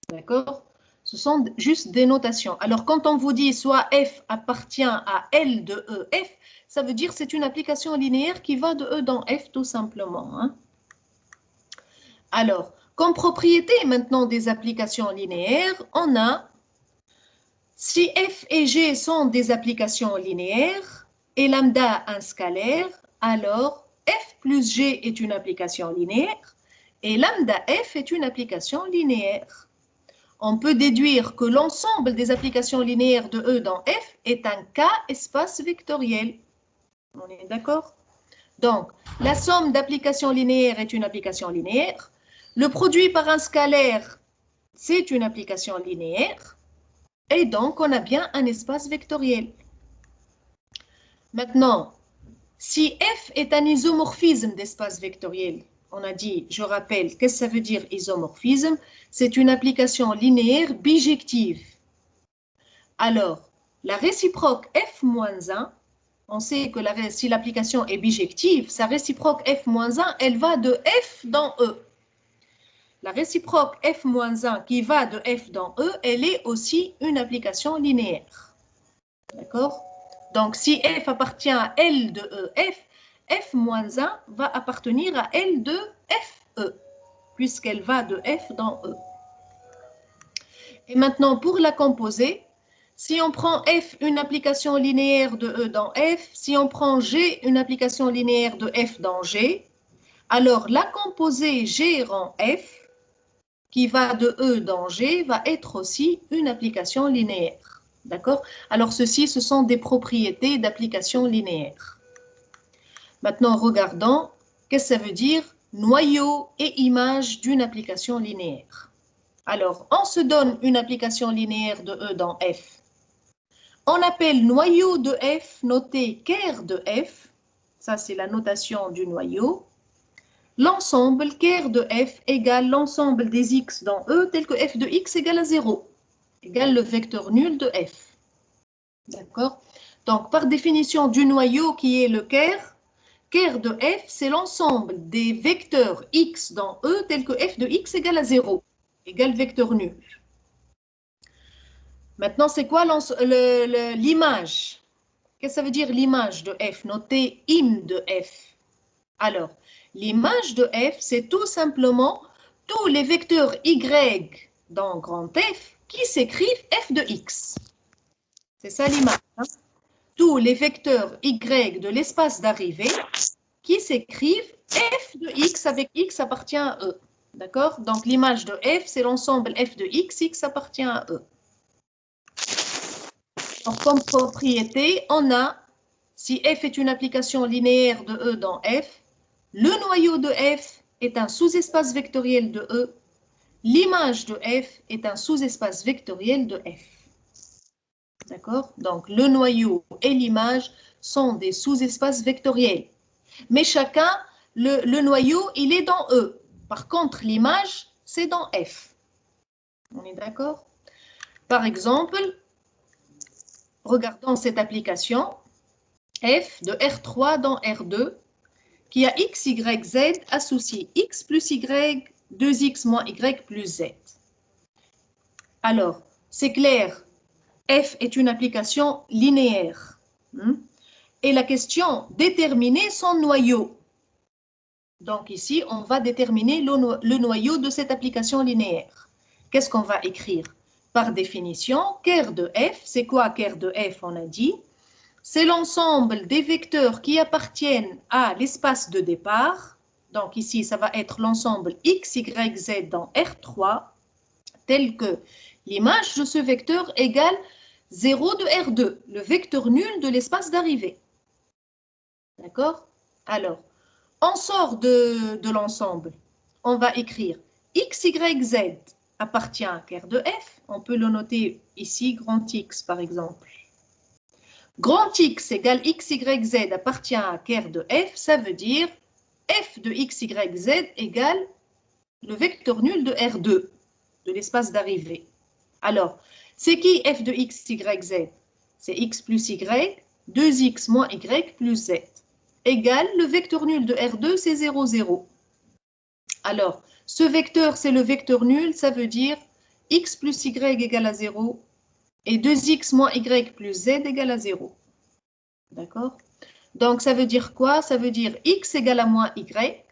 D'accord? Ce sont juste des notations. Alors, quand on vous dit soit F appartient à L de EF, ça veut dire que c'est une application linéaire qui va de E dans F tout simplement. Hein? Alors, comme propriété maintenant des applications linéaires, on a si F et G sont des applications linéaires et lambda un scalaire, alors F plus G est une application linéaire et lambda F est une application linéaire. On peut déduire que l'ensemble des applications linéaires de E dans F est un K-espace vectoriel. On est d'accord? Donc, la somme d'applications linéaires est une application linéaire. Le produit par un scalaire, c'est une application linéaire. Et donc, on a bien un espace vectoriel. Maintenant, si F est un isomorphisme d'espace vectoriel, on a dit, je rappelle, qu'est-ce que ça veut dire isomorphisme? C'est une application linéaire bijective. Alors, la réciproque F-1, on sait que si l'application est bijective, sa réciproque F-1, elle va de F dans E. La réciproque F-1 qui va de F dans E, elle est aussi une application linéaire. D'accord? Donc, si F appartient à L de EF, F-1 va appartenir à L de FE, puisqu'elle va de F dans E. Et maintenant, pour la composer, si on prend F, une application linéaire de E dans F, si on prend G, une application linéaire de F dans G, alors la composée G rang F, qui va de E dans G, va être aussi une application linéaire. D'accord? Alors, ceci, ce sont des propriétés d'application linéaire. Maintenant, regardons, qu'est-ce que ça veut dire noyau et image d'une application linéaire. Alors, on se donne une application linéaire de E dans F. On appelle noyau de F, noté ker de F. Ça, c'est la notation du noyau. L'ensemble ker de F égale l'ensemble des x dans E, tel que f de x égale à 0, égale le vecteur nul de F. D'accord? Donc, par définition du noyau qui est le ker de F, c'est l'ensemble des vecteurs x dans E, tel que f de x égale à 0, égale vecteur nul. Maintenant, c'est quoi l'image? Qu'est-ce que ça veut dire l'image de F? Notez im de F. Alors, l'image de F, c'est tout simplement tous les vecteurs y dans grand F qui s'écrivent f de x. C'est ça l'image. Hein? Tous les vecteurs y de l'espace d'arrivée qui s'écrivent f de x avec x appartient à E. D'accord? Donc, l'image de F, c'est l'ensemble f de x, x appartient à E. Donc, comme propriété, on a, si f est une application linéaire de E dans F, le noyau de F est un sous-espace vectoriel de E, l'image de F est un sous-espace vectoriel de F. D'accord? Donc, le noyau et l'image sont des sous-espaces vectoriels. Mais chacun, le noyau, il est dans E. Par contre, l'image, c'est dans F. On est d'accord? Par exemple, regardons cette application, F de R3 dans R2, qui a x, y, z associé x plus y, 2x moins y plus z. Alors, c'est clair, F est une application linéaire. Et la question, déterminer son noyau. Donc ici, on va déterminer le noyau de cette application linéaire. Qu'est-ce qu'on va écrire? Par définition, ker de F, c'est quoi ker de F? On a dit, c'est l'ensemble des vecteurs qui appartiennent à l'espace de départ. Donc ici, ça va être l'ensemble x, y, z dans R3, tel que l'image de ce vecteur égale 0 de R2, le vecteur nul de l'espace d'arrivée. D'accord? Alors, on sort de l'ensemble. On va écrire x, y, z appartient à ker de f. On peut le noter ici, grand X par exemple. Grand X égale x, y, z appartient à ker de f. Ça veut dire f de x, y, z égale le vecteur nul de R2, de l'espace d'arrivée. Alors, c'est qui f de x, y, z? C'est x plus y, 2x moins y plus z. Égale le vecteur nul de R2, c'est 0, 0. Alors, ce vecteur, c'est le vecteur nul, ça veut dire x plus y égale à 0 et 2x moins y plus z égale à 0. D'accord? Donc, ça veut dire quoi? Ça veut dire x égale à moins y.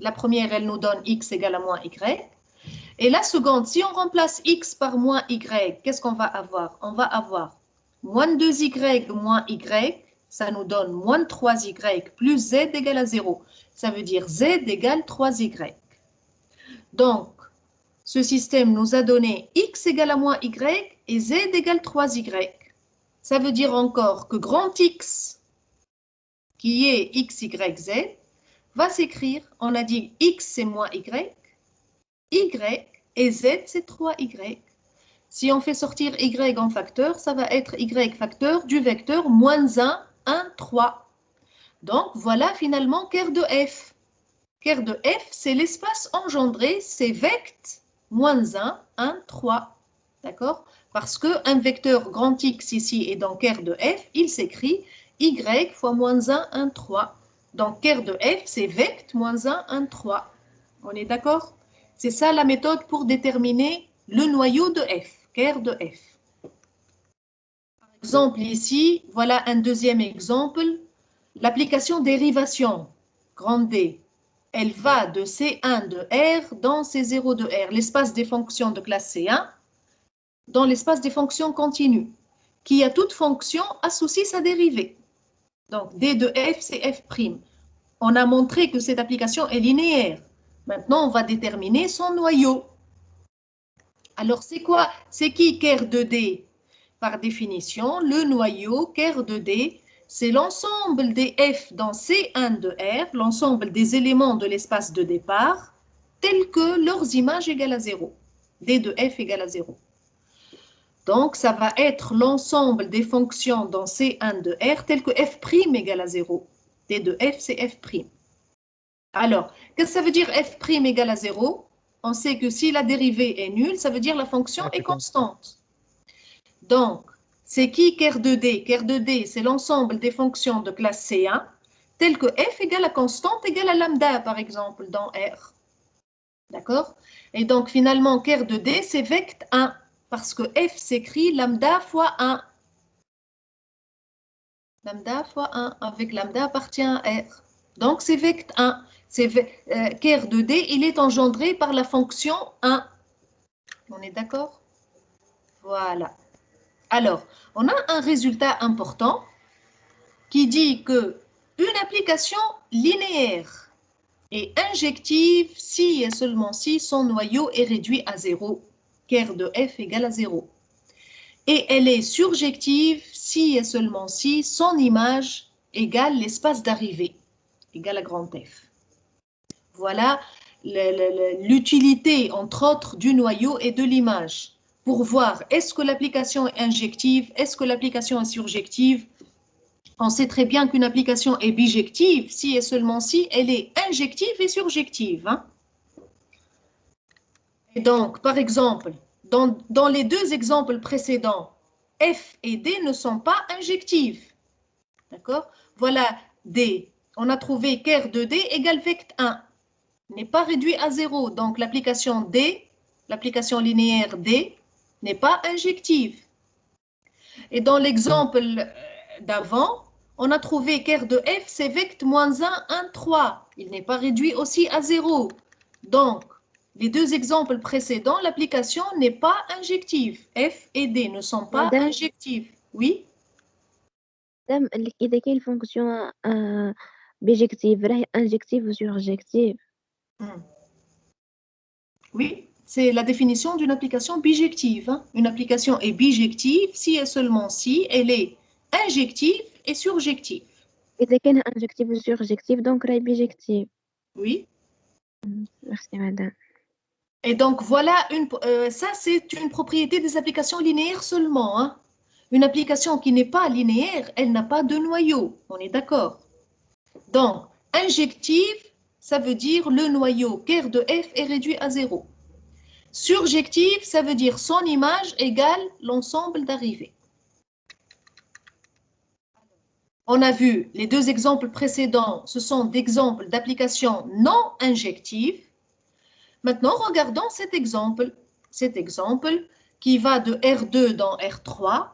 La première, elle nous donne x égale à moins y. Et la seconde, si on remplace x par moins y, qu'est-ce qu'on va avoir? On va avoir moins 2y moins y, ça nous donne moins 3y plus z égale à 0. Ça veut dire z égale 3y. Donc, ce système nous a donné x égale à moins y et z égale 3y. Ça veut dire encore que grand X, qui est x, y, z, va s'écrire, on a dit x c'est moins y, y et z c'est 3y. Si on fait sortir y en facteur, ça va être y facteur du vecteur moins 1, 1, 3. Donc voilà finalement ker de f. Ker de f, c'est l'espace engendré, c'est vect moins 1, 1, 3. D'accord? Parce qu'un vecteur grand X ici est dans ker de f, il s'écrit y fois moins 1, 1, 3. Donc ker de f, c'est vect moins 1, 1, 3. On est d'accord? C'est ça la méthode pour déterminer le noyau de f, ker de f. Par exemple ici, voilà un deuxième exemple. L'application dérivation, grande D, elle va de C1 de R dans C0 de R, l'espace des fonctions de classe C1, dans l'espace des fonctions continues, qui a toute fonction associe sa dérivée. Donc, D de f, c'est f'. On a montré que cette application est linéaire. Maintenant, on va déterminer son noyau. Alors, c'est quoi? C'est qui ker de D? Par définition, le noyau ker de D, c'est l'ensemble des f dans C1 de R, l'ensemble des éléments de l'espace de départ, tels que leurs images égale à 0. D de f égale à 0. Donc, ça va être l'ensemble des fonctions dans C1 de R telles que f' égale à 0. D de f, c'est f'. Alors, qu'est-ce que ça veut dire f' égale à 0? On sait que si la dérivée est nulle, ça veut dire la fonction est constante. Donc, c'est qui ker de D? Ker de D, c'est l'ensemble des fonctions de classe C1 telles que f égale à constante égale à lambda, par exemple, dans R. D'accord? Et donc, finalement, ker de D, c'est vect 1. Parce que f s'écrit lambda fois 1. Lambda fois 1, avec lambda appartient à R. Donc, c'est vect 1. Ker de D, il est engendré par la fonction 1. On est d'accord? Voilà. Alors, on a un résultat important qui dit que une application linéaire est injective si et seulement si son noyau est réduit à 0. Ker de f égale à 0. Et elle est surjective si et seulement si son image égale l'espace d'arrivée, égale à grand F. Voilà l'utilité, entre autres, du noyau et de l'image, pour voir est-ce que l'application est injective, est-ce que l'application est surjective. On sait très bien qu'une application est bijective si et seulement si elle est injective et surjective. Hein? Et donc, par exemple, dans les deux exemples précédents, F et D ne sont pas injectives. D'accord? Voilà D. On a trouvé ker de D égale vect 1. N'est pas réduit à 0. Donc, l'application D, l'application linéaire D, n'est pas injective. Et dans l'exemple d'avant, on a trouvé ker de F, c'est vect moins 1, 1, 3. Il n'est pas réduit aussi à 0. Donc, les deux exemples précédents, l'application n'est pas injective. F et D ne sont pas injectives. Oui? إذا كاين فونكسيون بيجيكتيف راهي انجكتيف و سورجكتيف. Oui, c'est la définition d'une application bijective. Hein. Une application est bijective si et seulement si elle est injective est surjectif. إذا كان injectif ou surjectif donc راهي bijectif. Oui. Merci madame. Et donc voilà, ça c'est une propriété des applications linéaires seulement. Hein. Une application qui n'est pas linéaire, elle n'a pas de noyau. On est d'accord. Donc, injective, ça veut dire le noyau ker de f est réduit à 0. Surjective, ça veut dire son image égale l'ensemble d'arrivées. On a vu les deux exemples précédents, ce sont d'exemples d'applications non injectives. Maintenant, regardons cet exemple qui va de R2 dans R3,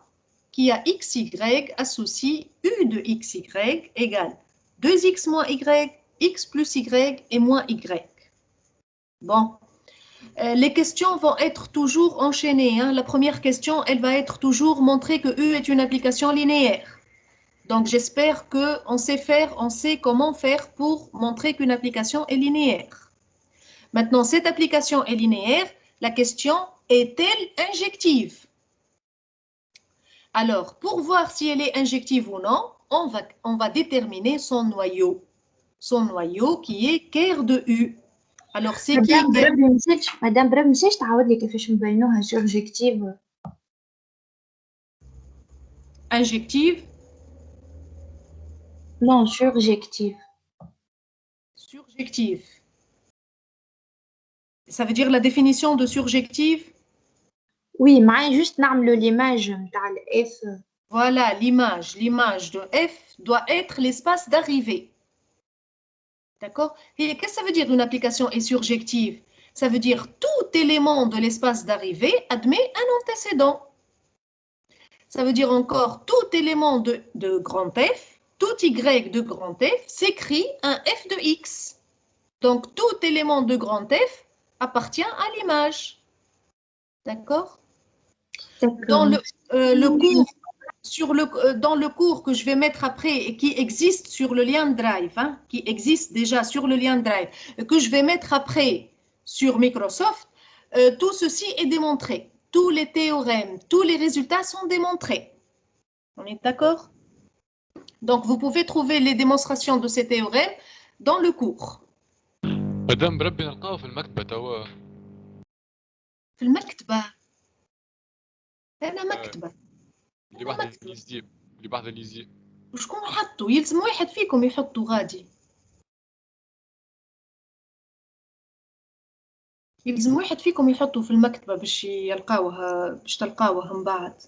qui a XY associe U de XY égale 2X moins Y, X plus Y et moins Y. Bon, les questions vont être toujours enchaînées. Hein. La première question, elle va être toujours montrer que U est une application linéaire. Donc, j'espère qu'on sait comment faire pour montrer qu'une application est linéaire. Maintenant, cette application est linéaire. La question, est-elle injective? Alors, pour voir si elle est injective ou non, on va déterminer son noyau qui est ker de U. Alors, c'est qui مدام برا مشيش تعاود لي كيفاش نبينوها سورجيكتيف injective? نو سورجيكتيف Surjective. Ça veut dire la définition de surjective? وي معايا جوست نعملوا ليماج نتاع الاف Voilà, l'image de F doit être l'espace d'arrivée. D'accord? Et qu'est-ce que ça veut dire une application est surjective? Ça veut dire tout élément de l'espace d'arrivée admet un antécédent. Ça veut dire encore tout élément de grand F, tout Y de grand F s'écrit un F de X. Donc tout élément de grand F appartient à l'image. D'accord? Dans le cours dans le cours que je vais mettre après et qui existe sur le lien Drive, hein, qui existe déjà sur le lien Drive, que je vais mettre après sur Microsoft, tout ceci est démontré. Tous les théorèmes, tous les résultats sont démontrés. On est d'accord? Donc, vous pouvez trouver les démonstrations de ces théorèmes dans le cours. مدام بربي نلقاو في المكتبة توا. في المكتبة. أنا مكتبة. اللي بعد الليزي. وشكون حطوا؟ يلزم واحد فيكم يحطوا غادي. يلزم واحد فيكم يحطوا في المكتبة باش تلقاوها من بعد.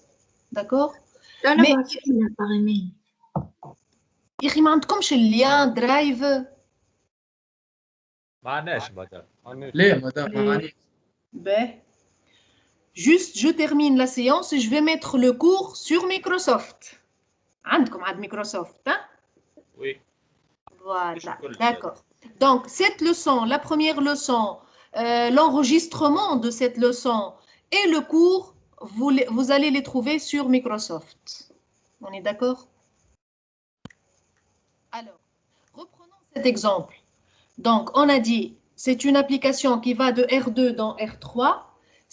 داكور؟ لا بعثينا باغ ايميل يا أخي ما عندكمش اللين درايف؟ ما عندناش مدام. ليه مدام ما عنديش؟ Ben, juste, je termine la séance et je vais mettre le cours sur Microsoft. عندكم عند Microsoft, hein? Oui. Voilà, d'accord. Donc, cette leçon, la première leçon, l'enregistrement de cette leçon et le cours, vous allez les trouver sur Microsoft. On est d'accord? Alors, reprenons cet exemple. Donc, on a dit, c'est une application qui va de R2 dans R3.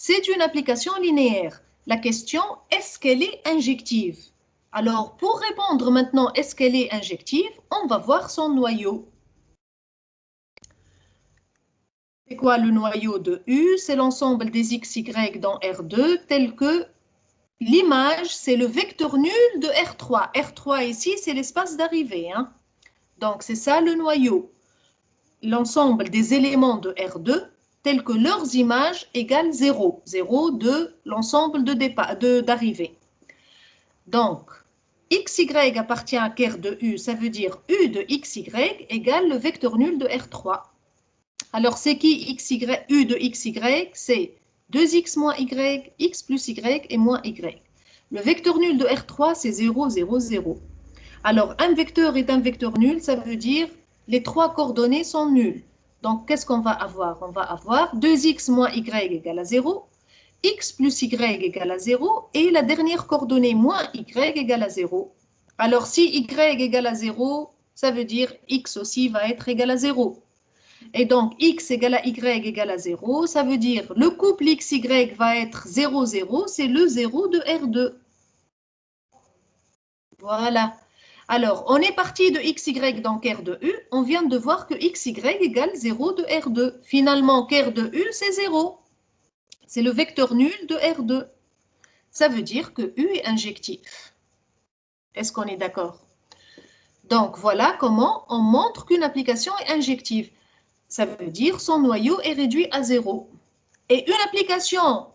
C'est une application linéaire. La question, est-ce qu'elle est injective? Alors, pour répondre maintenant, est-ce qu'elle est injective? On va voir son noyau. C'est quoi le noyau de U? C'est l'ensemble des XY dans R2, tel que l'image, c'est le vecteur nul de R3. R3 ici, c'est l'espace d'arrivée. Hein? Donc, c'est ça le noyau. L'ensemble des éléments de R2, tels que leurs images égale 0. 0 de l'ensemble d'arrivée. Donc, XY appartient à ker de U, ça veut dire U de XY égale le vecteur nul de R3. Alors, c'est qui U de XY? C'est 2X moins Y, X plus Y et moins Y. Le vecteur nul de R3, c'est 0, 0, 0. Alors, un vecteur est un vecteur nul, ça veut dire les trois coordonnées sont nulles. Donc, qu'est-ce qu'on va avoir? On va avoir 2X moins Y égale à 0, X plus Y égale à 0, et la dernière coordonnée moins Y égale à 0. Alors, si Y égale à 0, ça veut dire X aussi va être égal à 0. Et donc, X égale à Y égale à 0, ça veut dire le couple XY va être 0, 0, c'est le 0 de R2. Voilà. Alors, on est parti de xy dans ker de u. On vient de voir que xy égale 0 de R2. Finalement, ker de u, c'est 0. C'est le vecteur nul de R2. Ça veut dire que u est injectif. Est-ce qu'on est d'accord? Donc, voilà comment on montre qu'une application est injective. Ça veut dire son noyau est réduit à 0. Et une application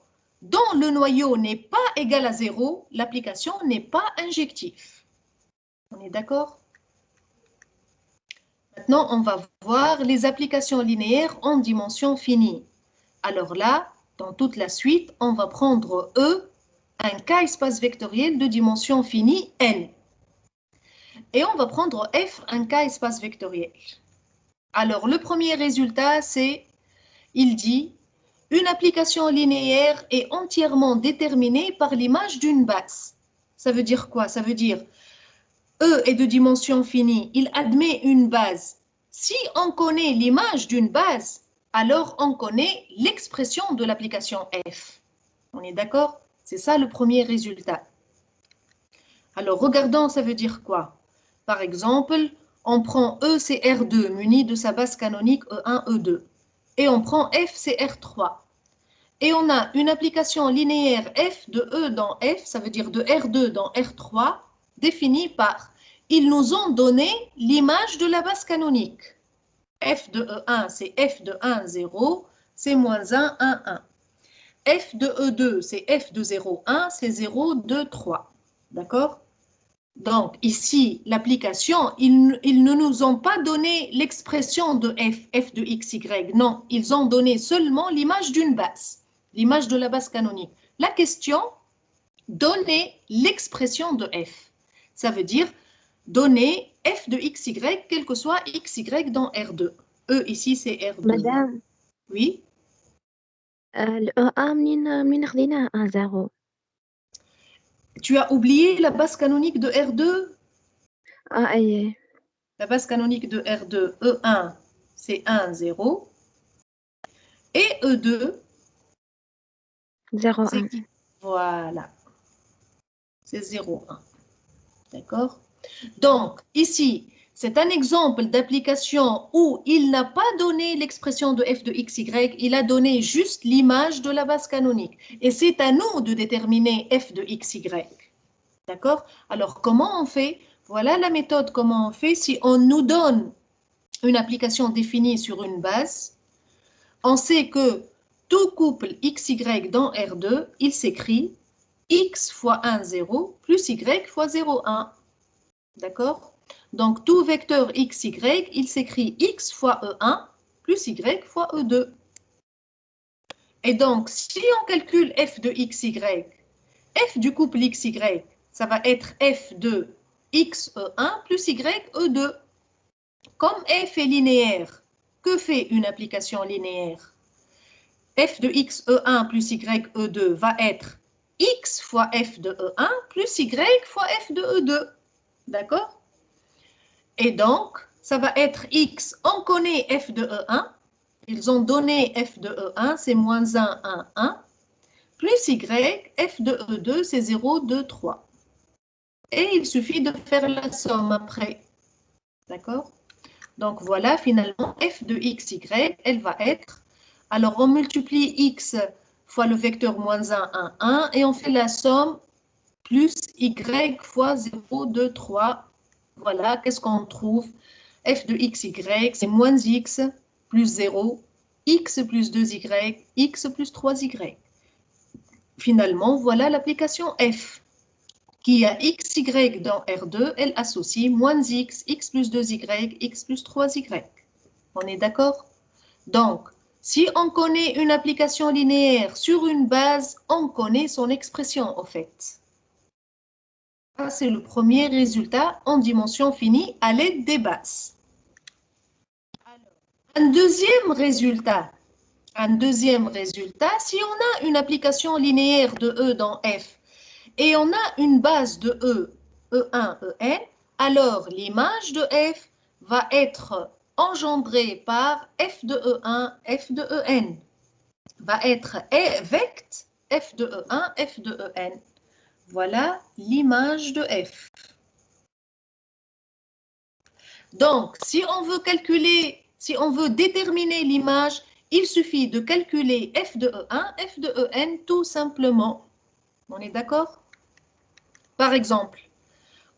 dont le noyau n'est pas égal à 0, l'application n'est pas injective. On est d'accord? Maintenant, on va voir les applications linéaires en dimension finie. Alors là, dans toute la suite, on va prendre E, un K-espace vectoriel de dimension finie N. Et on va prendre F, un K-espace vectoriel. Alors, le premier résultat, c'est, il dit, une application linéaire est entièrement déterminée par l'image d'une base. Ça veut dire quoi? Ça veut dire E est de dimension finie, il admet une base. Si on connaît l'image d'une base, alors on connaît l'expression de l'application F. On est d'accord? C'est ça le premier résultat. Alors regardons, ça veut dire quoi? Par exemple, on prend E, c'est R2, muni de sa base canonique E1, E2. Et on prend F, c'est R3. Et on a une application linéaire F de E dans F, ça veut dire de R2 dans R3, définie par, ils nous ont donné l'image de la base canonique. F de E1, c'est F de 1, 0, c'est moins 1, 1, 1. F de E2, c'est F de 0, 1, c'est 0, 2, 3. D'accord? Donc, ici, l'application, ils ne nous ont pas donné l'expression de F de XY. Non, ils ont donné seulement l'image d'une base, l'image de la base canonique. La question, donner l'expression de F. Ça veut dire donner F de XY, quel que soit XY dans R2. E, ici, c'est R2. مدام Oui? ال A منين خديناه 0 Tu as oublié la base canonique de R2? أي La base canonique de R2, E1, c'est 1, 0. Et E2, 0 c'est 1 qui? Voilà, c'est 0, 1. D'accord? Donc, ici, c'est un exemple d'application où il n'a pas donné l'expression de f de xy, il a donné juste l'image de la base canonique. Et c'est à nous de déterminer f de xy. D'accord? Alors, comment on fait? Voilà la méthode, comment on fait. Si on nous donne une application définie sur une base, on sait que tout couple xy dans R2, il s'écrit x fois 1, 0, plus y fois 0, 1. D'accord? Donc, tout vecteur xy, il s'écrit x fois E1 plus y fois E2. Et donc, si on calcule f de xy, f du couple xy, ça va être f de x E1 plus y E2. Comme f est linéaire, que fait une application linéaire? F de x E1 plus y E2 va être x fois f de E1 plus y fois f de E2. D'accord? Et donc, ça va être x, on connaît f de E1, ils ont donné f de E1, c'est moins 1, 1, 1, plus y, f de E2, c'est 0, 2, 3. Et il suffit de faire la somme après. D'accord? Donc voilà, finalement, f de xy, elle va être, alors on multiplie x fois le vecteur moins 1, 1, 1, et on fait la somme plus y fois 0, 2, 3. Voilà, qu'est-ce qu'on trouve? F de xy, c'est moins x plus 0, x plus 2y, x plus 3y. Finalement, voilà l'application f, qui a xy dans R2, elle associe moins x, x plus 2y, x plus 3y. On est d'accord? Donc, si on connaît une application linéaire sur une base, on connaît son expression, au fait. Ça, c'est le premier résultat en dimension finie à l'aide des bases. Un deuxième résultat, si on a une application linéaire de E dans F et on a une base de E, E1, En, alors l'image de F va être engendrée par F de E1, F de En. Va être vect F de E1, F de En. Voilà l'image de F. Donc, si on veut calculer, si on veut déterminer l'image, il suffit de calculer f de E1, f de En tout simplement. On est d'accord? Par exemple,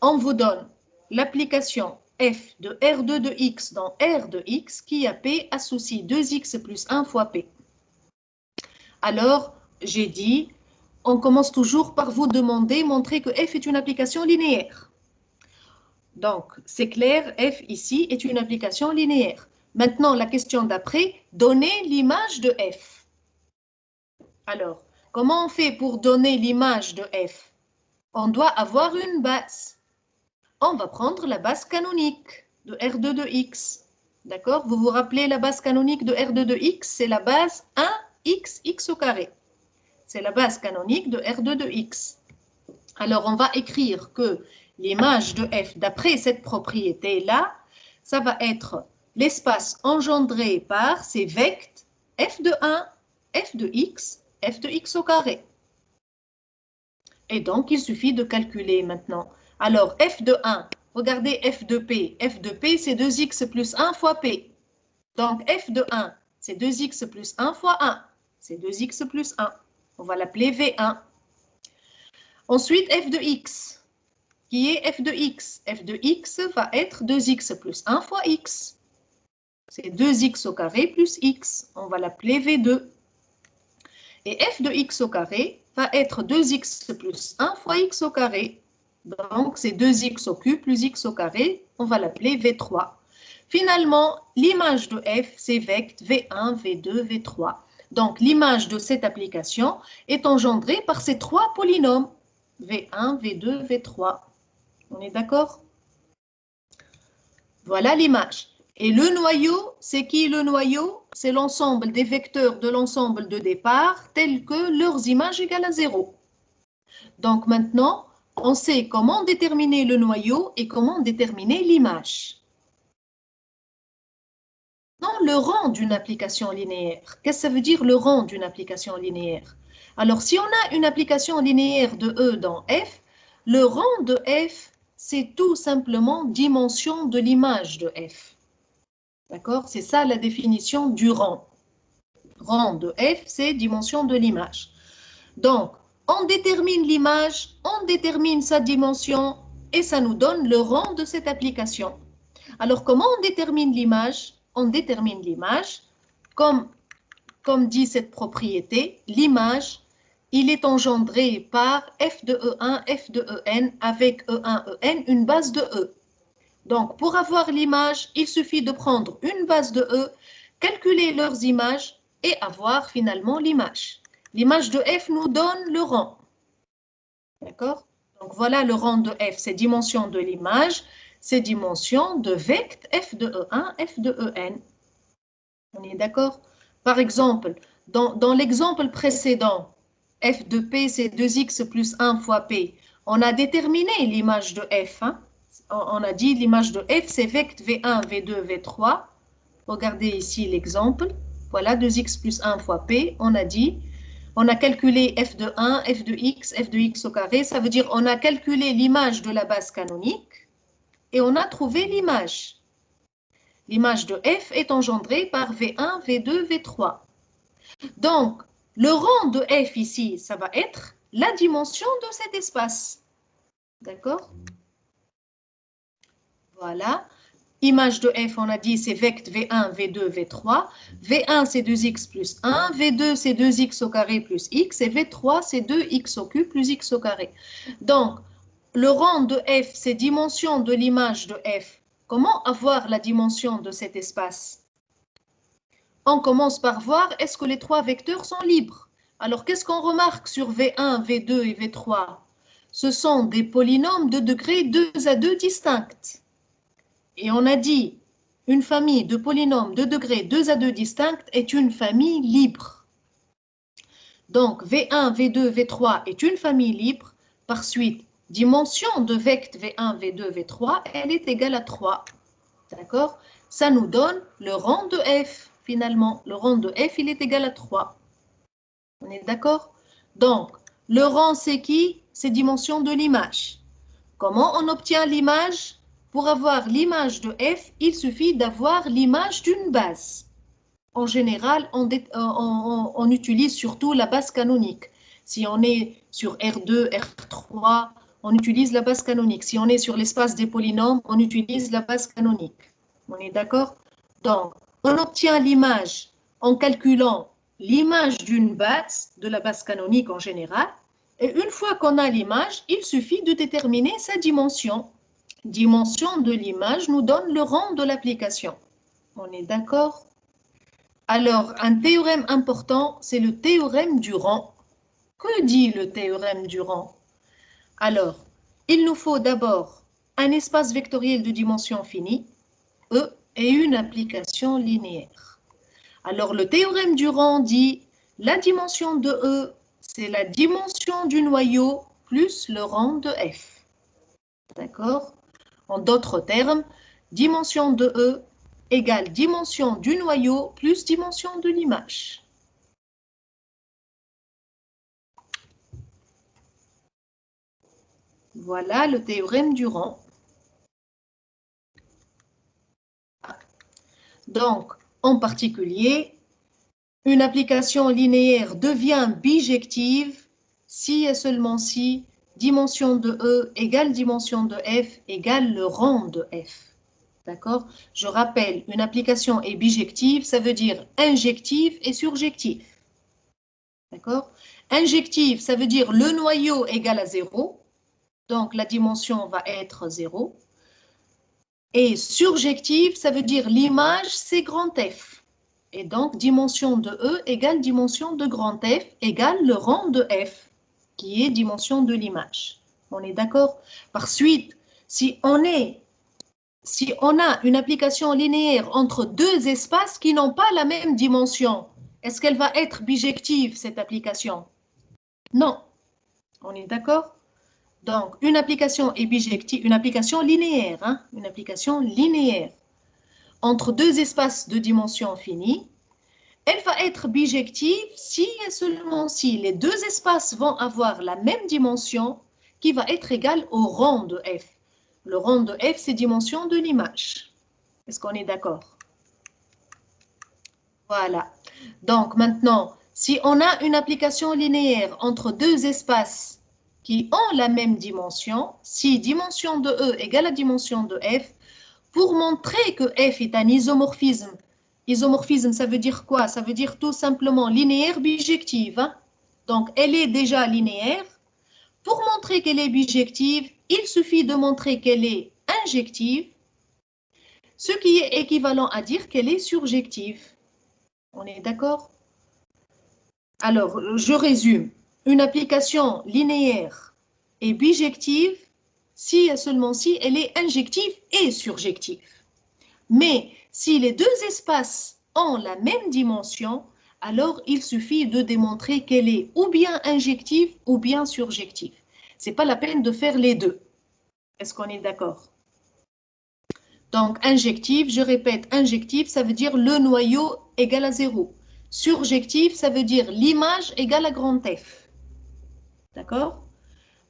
on vous donne l'application f de R2 de x dans R de x qui a P associe 2x plus 1 fois P. Alors, j'ai dit, on commence toujours par vous demander, montrer que f est une application linéaire. Donc, c'est clair, f ici est une application linéaire. Maintenant, la question d'après, donner l'image de f. Alors, comment on fait pour donner l'image de f? On doit avoir une base. On va prendre la base canonique de R2 de x. D'accord? Vous vous rappelez la base canonique de R2 de x? C'est la base 1x, x au carré. C'est la base canonique de R2 de x. Alors, on va écrire que l'image de f, d'après cette propriété-là, ça va être l'espace engendré par ces vecteurs f de 1, f de x au carré. Et donc, il suffit de calculer maintenant. Alors, f de 1, regardez f de p. F de p, c'est 2x plus 1 fois p. Donc, f de 1, c'est 2x plus 1 fois 1. C'est 2x plus 1. On va l'appeler V1. Ensuite, f de x, qui est f de x. F de x va être 2x plus 1 fois x. C'est 2x au carré plus x. On va l'appeler V2. Et f de x au carré va être 2x plus 1 fois x au carré. Donc, c'est 2x au cube plus x au carré. On va l'appeler V3. Finalement, l'image de f, c'est vecteur V1, V2, V3. Donc, l'image de cette application est engendrée par ces trois polynômes. V1, V2, V3. On est d'accord? Voilà l'image. Et le noyau, c'est qui le noyau? C'est l'ensemble des vecteurs de l'ensemble de départ tels que leurs images égales à 0. Donc maintenant, on sait comment déterminer le noyau et comment déterminer l'image. Non, le rang d'une application linéaire. Qu'est-ce que ça veut dire le rang d'une application linéaire? Alors, si on a une application linéaire de E dans F, le rang de F, c'est tout simplement dimension de l'image de F. D'accord? C'est ça la définition du rang. Rang de F, c'est dimension de l'image. Donc, on détermine l'image, on détermine sa dimension et ça nous donne le rang de cette application. Alors, comment on détermine l'image? On détermine l'image comme dit cette propriété, l'image, il est engendré par f de E1, f de En avec E1, En, une base de E. Donc, pour avoir l'image, il suffit de prendre une base de E, calculer leurs images et avoir finalement l'image. L'image de f nous donne le rang. D'accord? Donc, voilà le rang de f, c'est dimension de l'image, c'est dimension de vecteur f de E1, f de En. On est d'accord? Par exemple, dans l'exemple précédent, f de p, c'est 2x plus 1 fois p. On a déterminé l'image de f. Hein? On a dit l'image de f, c'est vecteur V1, V2, V3. Regardez ici l'exemple. Voilà, 2x plus 1 fois p. On a dit, on a calculé f de 1, f de x au carré. Ça veut dire on a calculé l'image de la base canonique et on a trouvé l'image. L'image de f est engendrée par V1, V2, V3. Donc, le rang de f ici, ça va être la dimension de cet espace. D'accord? Voilà. Image de f, on a dit, c'est vecteur V1, V2, V3. V1, c'est 2x plus 1. V2, c'est 2x au carré plus x. Et V3, c'est 2x au cube plus x au carré. Donc, le rang de f, c'est dimension de l'image de f. Comment avoir la dimension de cet espace? On commence par voir, est-ce que les trois vecteurs sont libres? Alors, qu'est-ce qu'on remarque sur V1, V2 et V3? Ce sont des polynômes de degrés 2 à 2 distincts. Et on a dit, une famille de polynômes de degrés 2 à 2 distincts est une famille libre. Donc, V1, V2, V3 est une famille libre. Par suite, dimension de vecteur V1, V2, V3, elle est égale à 3. D'accord? Ça nous donne le rang de f, finalement. Le rang de f, il est égal à 3. On est d'accord? Donc, le rang, c'est qui? C'est dimension de l'image. Comment on obtient l'image? pour avoir l'image de f, il suffit d'avoir l'image d'une base. En général, on utilise surtout la base canonique. Si on est sur R2, R3, on utilise la base canonique. Si on est sur l'espace des polynômes, on utilise la base canonique. On est d'accord? Donc, on obtient l'image en calculant l'image d'une base, de la base canonique en général. Et une fois qu'on a l'image, il suffit de déterminer sa dimension. Dimension de l'image nous donne le rang de l'application. On est d'accord? Alors, un théorème important, c'est le théorème du rang. Que dit le théorème du rang? Alors, il nous faut d'abord un espace vectoriel de dimension finie, E, et une application linéaire. Alors, le théorème du rang dit la dimension de E, c'est la dimension du noyau plus le rang de F. D'accord? En d'autres termes, dimension de E égale dimension du noyau plus dimension de l'image. Voilà le théorème du rang. Donc, en particulier, une application linéaire devient bijective si et seulement si dimension de E égale dimension de F égale le rang de F. D'accord? Je rappelle, une application est bijective, ça veut dire injective et surjective. D'accord? Injective, ça veut dire le noyau égale à 0. Donc, la dimension va être 0. Et surjective, ça veut dire l'image, c'est grand F. Et donc, dimension de E égale dimension de grand F égale le rang de F, qui est dimension de l'image. On est d'accord? Par suite, si on a une application linéaire entre deux espaces qui n'ont pas la même dimension, est-ce qu'elle va être bijective, cette application? Non. On est d'accord? Donc, une application est bijective, une application linéaire, une application linéaire entre deux espaces de dimension finie, elle va être bijective si et seulement si les deux espaces vont avoir la même dimension qui va être égale au rang de F. Le rang de F, c'est dimension de l'image. Est-ce qu'on est d'accord? Voilà. Donc, maintenant, si on a une application linéaire entre deux espaces qui ont la même dimension, si dimension de E égale à dimension de F, pour montrer que F est un isomorphisme, isomorphisme, ça veut dire quoi? Ça veut dire tout simplement linéaire bijective. Donc, elle est déjà linéaire. Pour montrer qu'elle est bijective, il suffit de montrer qu'elle est injective, ce qui est équivalent à dire qu'elle est surjective. On est d'accord? Alors, je résume. Une application linéaire est bijective si et seulement si elle est injective et surjective. Mais si les deux espaces ont la même dimension, alors il suffit de démontrer qu'elle est ou bien injective ou bien surjective. Ce n'est pas la peine de faire les deux. Est-ce qu'on est d'accord? Donc, injective, je répète, injective, ça veut dire le noyau égale à 0. Surjective, ça veut dire l'image égale à grand F. D'accord?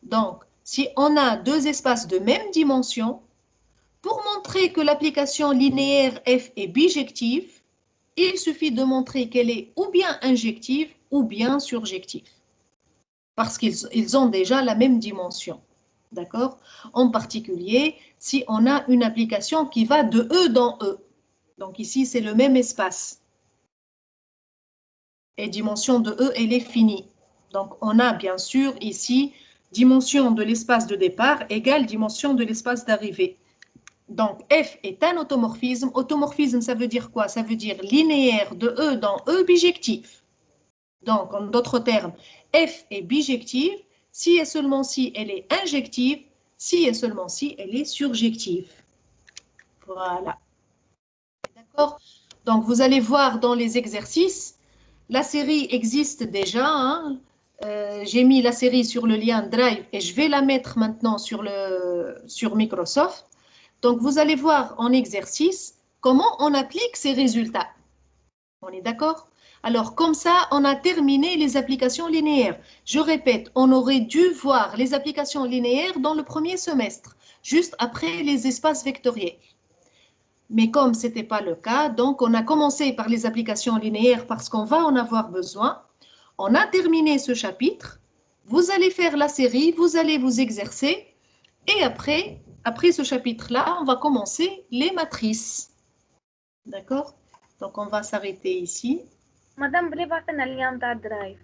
Donc, si on a deux espaces de même dimension, pour montrer que l'application linéaire F est bijective, il suffit de montrer qu'elle est ou bien injective ou bien surjective. Parce qu'ils ont déjà la même dimension. D'accord? En particulier, si on a une application qui va de E dans E. Donc ici, c'est le même espace. Et dimension de E, elle est finie. Donc, on a bien sûr ici dimension de l'espace de départ égale dimension de l'espace d'arrivée. Donc, F est un automorphisme. Automorphisme, ça veut dire quoi? Ça veut dire linéaire de E dans E bijectif. Donc, en d'autres termes, F est bijective si et seulement si elle est injective, si et seulement si elle est surjective. Voilà. D'accord? Donc, vous allez voir dans les exercices, la série existe déjà. J'ai mis la série sur le lien Drive et je vais la mettre maintenant sur Microsoft. Donc, vous allez voir en exercice comment on applique ces résultats. On est d'accord? Alors, comme ça, on a terminé les applications linéaires. Je répète, on aurait dû voir les applications linéaires dans le premier semestre. juste après les espaces vectoriels. Mais comme ce n'était pas le cas, donc on a commencé par les applications linéaires parce qu'on va en avoir besoin. On a terminé ce chapitre. Vous allez faire la série, vous allez vous exercer. Et après ce chapitre-là, on va commencer les matrices. D'accord? Donc on va s'arrêter ici. مدام بلي بعثنا اليوم تاع الدرايف